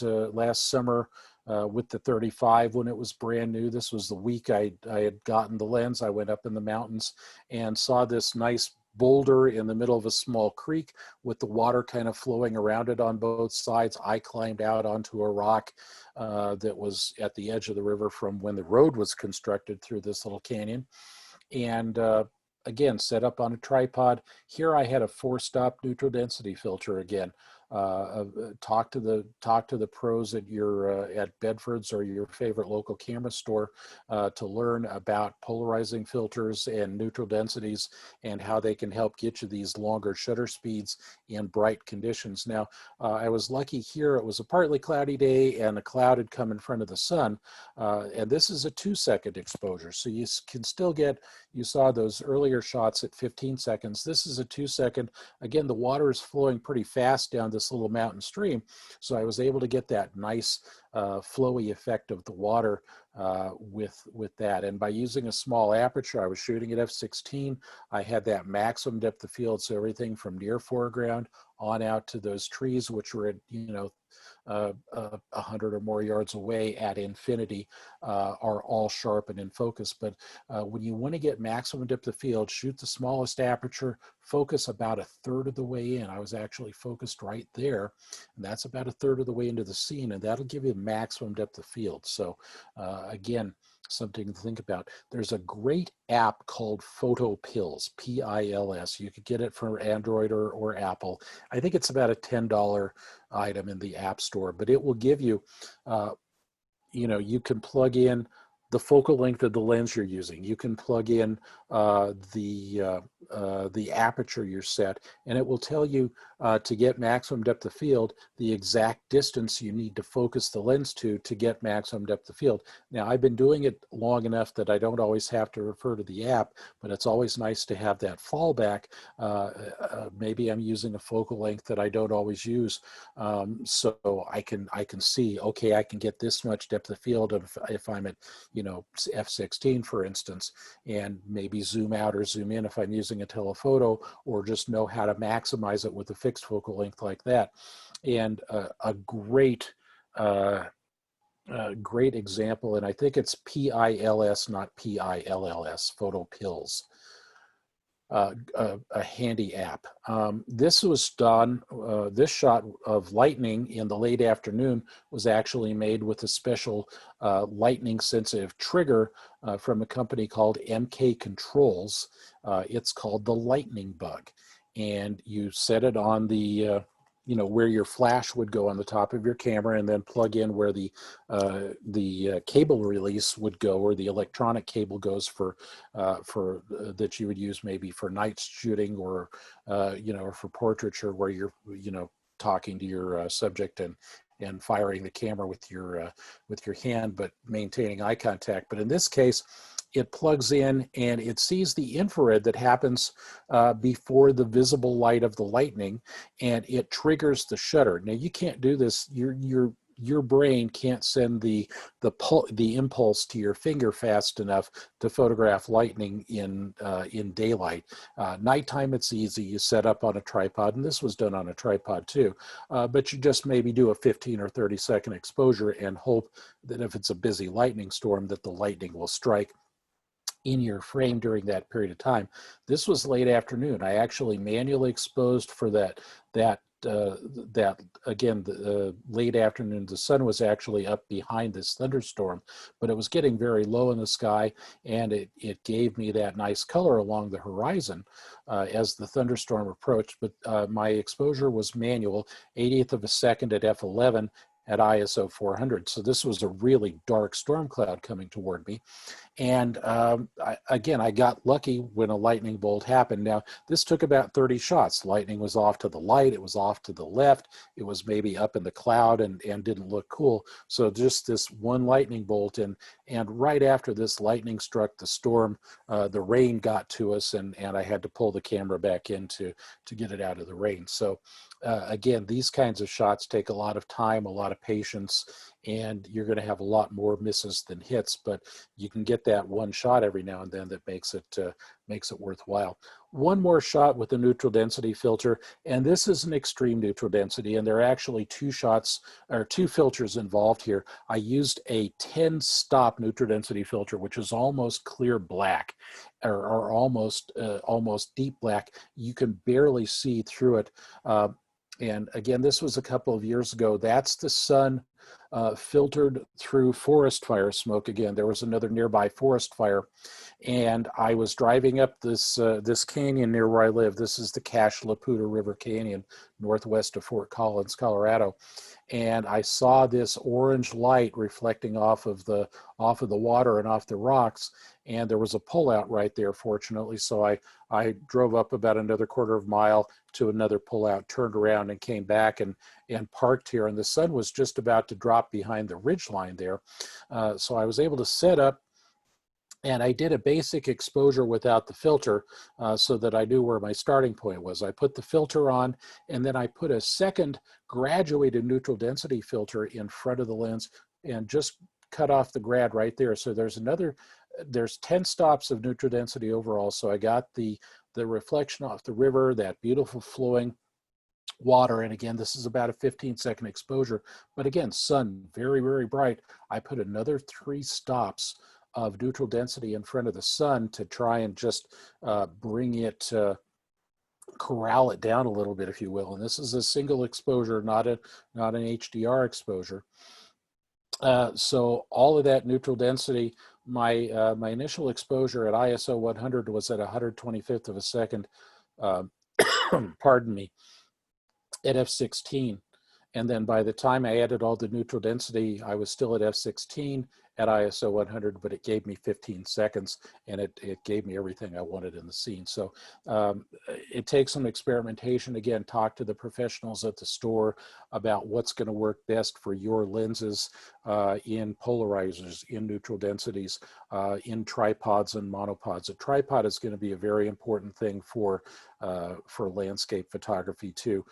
summer with the 35 when it was brand new. This was the week I had gotten the lens. I went up in the mountains and saw this nice boulder in the middle of a small creek with the water kind of flowing around it on both sides. I climbed out onto a rock that was at the edge of the river from when the road was constructed through this little canyon. And again, set up on a tripod. Here I had a 4-stop neutral density filter again. Talk to the pros at your at Bedford's or your favorite local camera store to learn about polarizing filters and neutral densities and how they can help get you these longer shutter speeds in bright conditions. Now, I was lucky here. It was a partly cloudy day and a cloud had come in front of the sun, and this is a 2-second exposure, so you can still get. You saw those earlier shots at 15 seconds. This is a 2-second. Again, the water is flowing pretty fast down this little mountain stream, so I was able to get that nice flowy effect of the water with that. And by using a small aperture, I was shooting at f16. I had that maximum depth of field, so everything from near foreground on out to those trees, which were at 100 or more yards away at infinity, are all sharp and in focus. But when you want to get maximum depth of field, shoot the smallest aperture, focus about 1/3 of the way in. I was actually focused right there, and that's about 1/3 of the way into the scene, and that'll give you maximum depth of field. So again, something to think about. There's a great app called Photo Pills, P-I-L-S. You could get it for Android or Apple. I think it's about a $10 item in the App Store, but it will give you, you can plug in the focal length of the lens you're using. You can plug in the aperture you're set, and it will tell you to get maximum depth of field, the exact distance you need to focus the lens to get maximum depth of field. Now, I've been doing it long enough that I don't always have to refer to the app, but it's always nice to have that fallback. Maybe I'm using a focal length that I don't always use, so I can see, okay, I can get this much depth of field if I'm at f16, for instance, and maybe zoom out or zoom in if I'm using a telephoto, or just know how to maximize it with a fixed focal length like that. And a great great example, and I think it's P-I-L-S, not P-I-L-L-S, Photo Pills. A handy app. This was done, this shot of lightning in the late afternoon was actually made with a special lightning sensitive trigger from a company called MK Controls. It's called the Lightning Bug. And you set it on the where your flash would go on the top of your camera, and then plug in where the cable release would go, or the electronic cable goes for that you would use maybe for night shooting, or or for portraiture, where you're talking to your subject and firing the camera with your hand, but maintaining eye contact. But in this case, it plugs in and it sees the infrared that happens before the visible light of the lightning, and it triggers the shutter. Now, you can't do this. You're your brain can't send the impulse to your finger fast enough to photograph lightning in daylight. Nighttime, it's easy. You set up on a tripod, and this was done on a tripod too. But you just maybe do a 15 or 30-second exposure and hope that if it's a busy lightning storm, that the lightning will strike in your frame during that period of time. This was late afternoon. I actually manually exposed for that again, the late afternoon. The sun was actually up behind this thunderstorm, but it was getting very low in the sky, and it gave me that nice color along the horizon as the thunderstorm approached. But my exposure was manual, 80th of a second at f11 at ISO 400. So this was a really dark storm cloud coming toward me. And again, I got lucky when a lightning bolt happened. Now, this took about 30 shots. Lightning was off to the light, it was off to the left, it was maybe up in the cloud and didn't look cool. So just this one lightning bolt, and right after this lightning struck the storm, the rain got to us, and I had to pull the camera back in to get it out of the rain. So again, these kinds of shots take a lot of time, a lot of patience, and you're going to have a lot more misses than hits, but you can get that one shot every now and then that makes it worthwhile. One more shot with the neutral density filter, and this is an extreme neutral density, and there are actually two shots or two filters involved here. I used a 10-stop neutral density filter, which is almost clear black, or almost deep black. You can barely see through it. And again, this was a couple of years ago. That's the sun filtered through forest fire smoke. Again, there was another nearby forest fire, and I was driving up this this canyon near where I live. This is the Cache Laputa River Canyon, northwest of Fort Collins, Colorado. And I saw this orange light reflecting off of the water and off the rocks, and there was a pullout right there, fortunately. So I drove up about another quarter of a mile to another pullout, turned around and came back and parked here. And the sun was just about to drop behind the ridge line there. So I was able to set up, and I did a basic exposure without the filter so that I knew where my starting point was. I put the filter on, and then I put a second graduated neutral density filter in front of the lens and just cut off the grad right there. So there's 10 stops of neutral density overall. So I got the reflection off the river, that beautiful flowing water. And again, this is about a 15-second exposure. But again, sun, very, very bright. I put another 3 stops of neutral density in front of the sun to try and just bring it, corral it down a little bit, if you will. And this is a single exposure, not an HDR exposure. So all of that neutral density, my my initial exposure at ISO 100 was at 125th of a second, pardon me, at f16. And then by the time I added all the neutral density, I was still at f16 at ISO 100, but it gave me 15 seconds, and it gave me everything I wanted in the scene. So it takes some experimentation. Again, talk to the professionals at the store about what's going to work best for your lenses in polarizers, in neutral densities, in tripods and monopods. A tripod is going to be a very important thing for landscape photography too.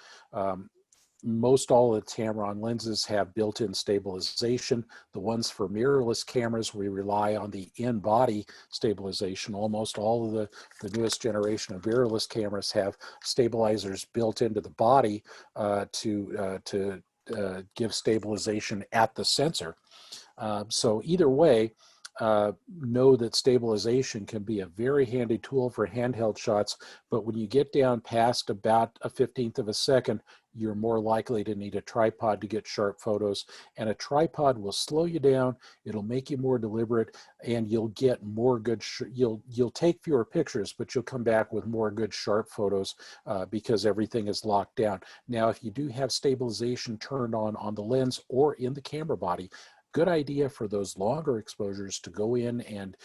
Most all of the Tamron lenses have built-in stabilization. The ones for mirrorless cameras, we rely on the in-body stabilization. Almost all of the newest generation of mirrorless cameras have stabilizers built into the body to give stabilization at the sensor. So either way, know that stabilization can be a very handy tool for handheld shots, but when you get down past about a 15th of a second, you're more likely to need a tripod to get sharp photos, and a tripod will slow you down, it'll make you more deliberate, and you'll get more good, you'll take fewer pictures, but you'll come back with more good sharp photos because everything is locked down. Now, if you do have stabilization turned on the lens or in the camera body, good idea for those longer exposures to go in and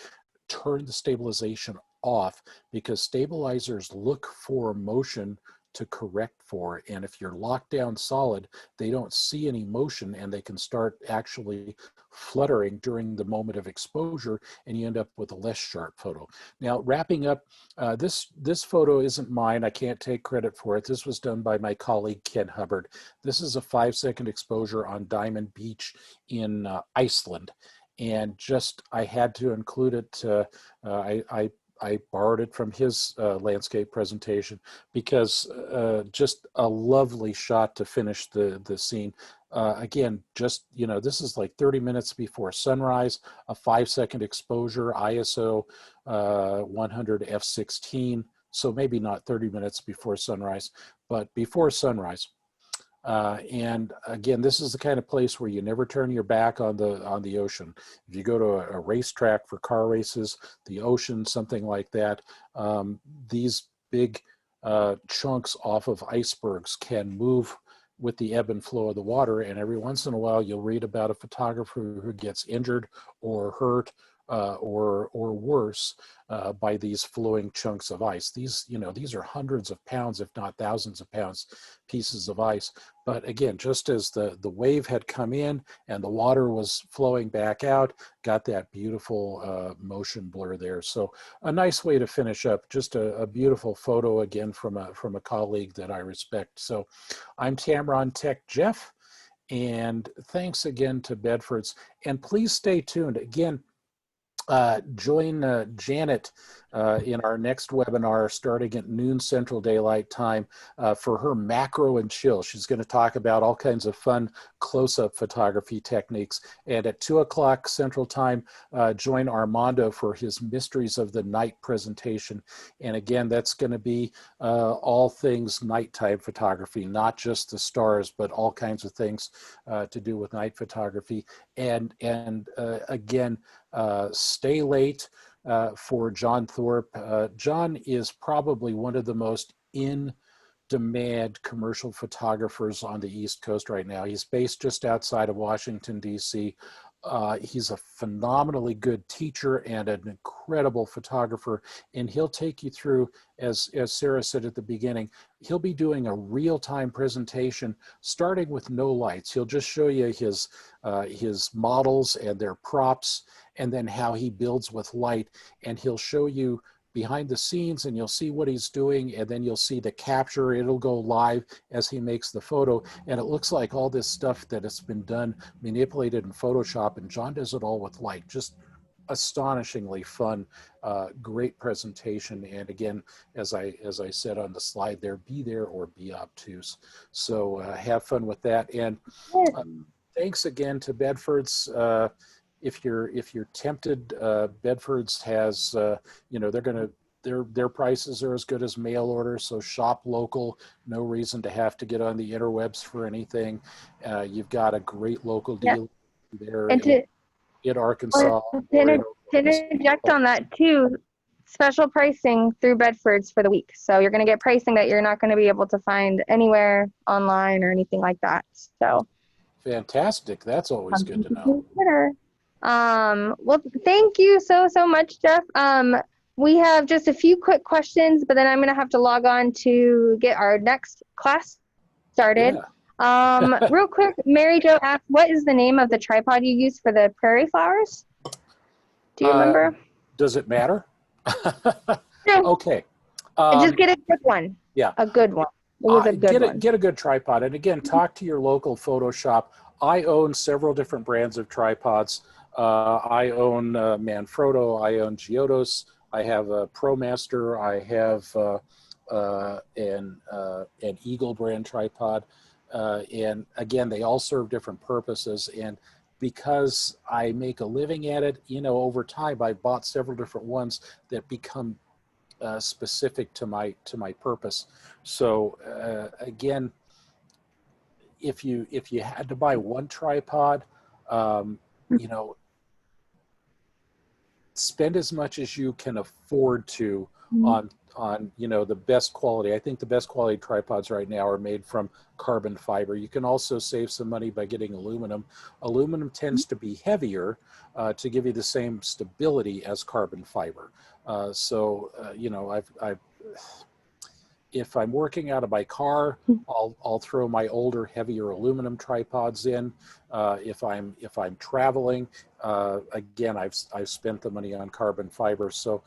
turn the stabilization off, because stabilizers look for motion to correct for. And if you're locked down solid, they don't see any motion and they can start actually fluttering during the moment of exposure, and you end up with a less sharp photo. Now, wrapping up, this photo isn't mine. I can't take credit for it. This was done by my colleague, Ken Hubbard. This is a 5-second exposure on Diamond Beach in Iceland. And just, I had to include it. I borrowed it from his landscape presentation because just a lovely shot to finish the scene. Again, just, this is like 30 minutes before sunrise, a 5-second exposure, ISO 100 f16. So maybe not 30 minutes before sunrise, but before sunrise. And again, this is the kind of place where you never turn your back on the ocean. If you go to a racetrack for car races, the ocean, something like that, these big chunks off of icebergs can move with the ebb and flow of the water. And every once in a while, you'll read about a photographer who gets injured or hurt or worse by these flowing chunks of ice. These are hundreds of pounds, if not thousands of pounds, pieces of ice. But again, just as the wave had come in and the water was flowing back out, got that beautiful motion blur there. So a nice way to finish up, just a beautiful photo again from a colleague that I respect. So I'm Tamron Tech Jeff, and thanks again to Bedford's. And please stay tuned. Again, join Janet in our next webinar starting at noon Central Daylight Time for her macro and chill. She's going to talk about all kinds of fun close-up photography techniques. And at 2 o'clock Central Time, join Armando for his Mysteries of the Night presentation. And again, that's going to be all things nighttime photography, not just the stars, but all kinds of things to do with night photography. And again, stay late for John Thorpe. John is probably one of the most in-demand commercial photographers on the East Coast right now. He's based just outside of Washington, D.C. He's a phenomenally good teacher and an incredible photographer, and he'll take you through, as Sarah said at the beginning, he'll be doing a real-time presentation starting with no lights. He'll just show you his models and their props, and then how he builds with light, and he'll show you behind the scenes, and you'll see what he's doing, and then you'll see the capture. It'll go live as he makes the photo, and it looks like all this stuff that has been done, manipulated in Photoshop, and John does it all with light. Just astonishingly fun, great presentation. And again, as I said on the slide there, be there or be obtuse. So have fun with that. And thanks again to Bedford's. If you're tempted, Bedford's has, their prices are as good as mail order, so shop local. No reason to have to get on the interwebs for anything. You've got a great local deal there in Arkansas. To interject on that too, special pricing through Bedford's for the week. So you're going to get pricing that you're not going to be able to find anywhere online or anything like that. So fantastic. That's always good to know. Well, thank you so much, Jeff. We have just a few quick questions, but then I'm going to have to log on to get our next class started. Yeah. Real quick, Mary Jo asked, what is the name of the tripod you use for the prairie flowers? Do you remember? Does it matter? No. Okay. Just get a good one. Yeah. A good one. It was a good one. Get a good tripod. And again, talk to your local photo shop. I own several different brands of tripods. I own Manfrotto, I own Giottos, I have a ProMaster, I have an Eagle brand tripod. And again, they all serve different purposes. And because I make a living at it, over time, I bought several different ones that become specific to my purpose. So again, if you had to buy one tripod, spend as much as you can afford to on the best quality. I think the best quality tripods right now are made from carbon fiber. You can also save some money by getting aluminum. Aluminum tends to be heavier to give you the same stability as carbon fiber. if I'm working out of my car, I'll throw my older, heavier aluminum tripods in. If I'm traveling, again, I've spent the money on carbon fiber. So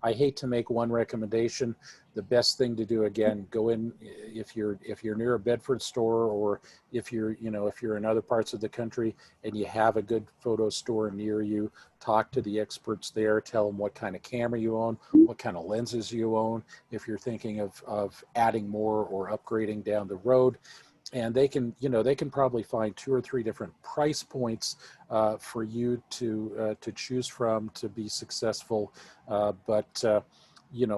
I hate to make one recommendation. The best thing to do, again, go in if you're near a Bedford store, or if you're in other parts of the country and you have a good photo store near you, talk to the experts there, tell them what kind of camera you own, what kind of lenses you own, if you're thinking of adding more or upgrading down the road. And they can probably find 2 or 3 different price points for you to choose from to be successful. But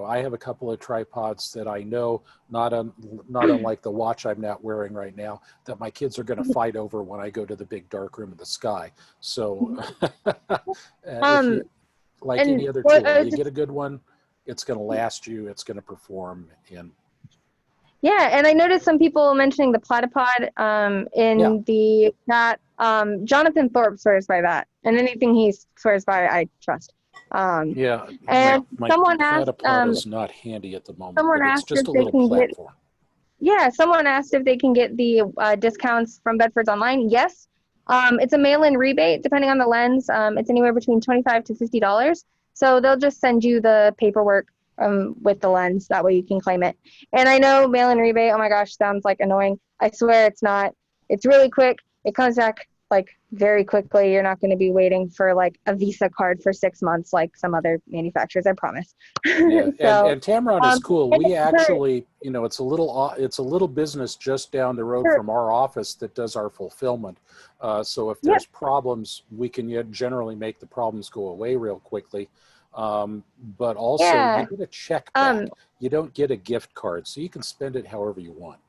I have a couple of tripods that I know, not unlike the watch I'm not wearing right now, that my kids are going to fight over when I go to the big dark room of the sky. So if you, like any other tool, you get a good one, it's going to last you, it's going to perform. And yeah, and I noticed some people mentioning the platypod in the chat. Jonathan Thorpe swears by that, and anything he swears by, I trust. And my someone asked, platypod is not handy at the moment, someone but it's asked just if a they little can platform. someone asked if they can get the discounts from Bedford's Online. Yes, it's a mail-in rebate depending on the lens. It's anywhere between $25 to $50. So they'll just send you the paperwork with the lens. That way you can claim it. And I know mail-in rebate, oh my gosh, sounds like annoying. I swear it's not. It's really quick. It comes back like very quickly. You're not going to be waiting for like a Visa card for 6 months like some other manufacturers, I promise. Yeah, So, and Tamron is cool. We actually, it's a little business just down the road from our office that does our fulfillment. So if there's problems, we can generally make the problems go away real quickly. But also you get a check back. You don't get a gift card, so you can spend it however you want.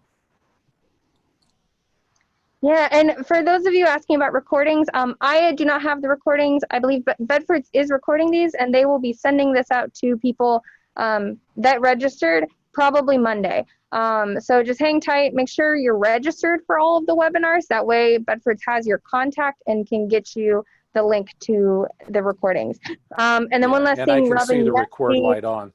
Yeah, and for those of you asking about recordings, I do not have the recordings. I believe Bedford's is recording these, and they will be sending this out to people that registered probably Monday. So just hang tight. Make sure you're registered for all of the webinars. That way Bedford's has your contact and can get you the link to the recordings. And then one last thing, I can Robin, see the record light on.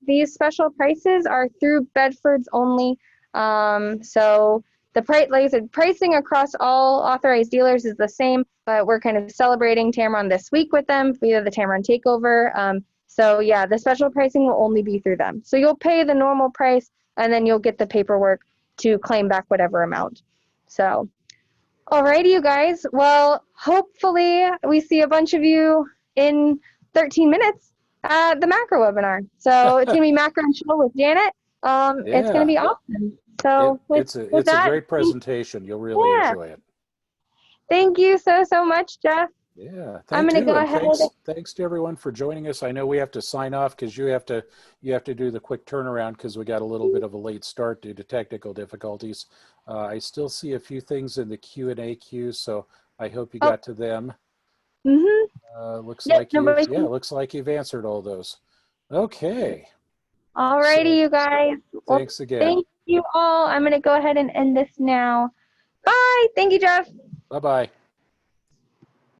These special prices are through Bedford's only. So like I said, pricing across all authorized dealers is the same, but we're kind of celebrating Tamron this week with them via the Tamron takeover. So yeah, the special pricing will only be through them. So you'll pay the normal price and then you'll get the paperwork to claim back whatever amount. So, alrighty, you guys. Well, hopefully we see a bunch of you in 13 minutes at the macro webinar. So it's gonna be macro and chill with Janet. It's gonna be awesome. So it's a great presentation. You'll really enjoy it. Thank you so much, Jeff. Yeah, I'm gonna go ahead. Thanks to everyone for joining us. I know we have to sign off because you have to do the quick turnaround because we got a little bit of a late start due to technical difficulties. I still see a few things in the Q&A queue, so I hope you got to them. Looks like you've answered all those. Okay. Alrighty, you guys. Thanks again. Thank you all. I'm gonna go ahead and end this now. Bye. Thank you, Jeff. Bye-bye.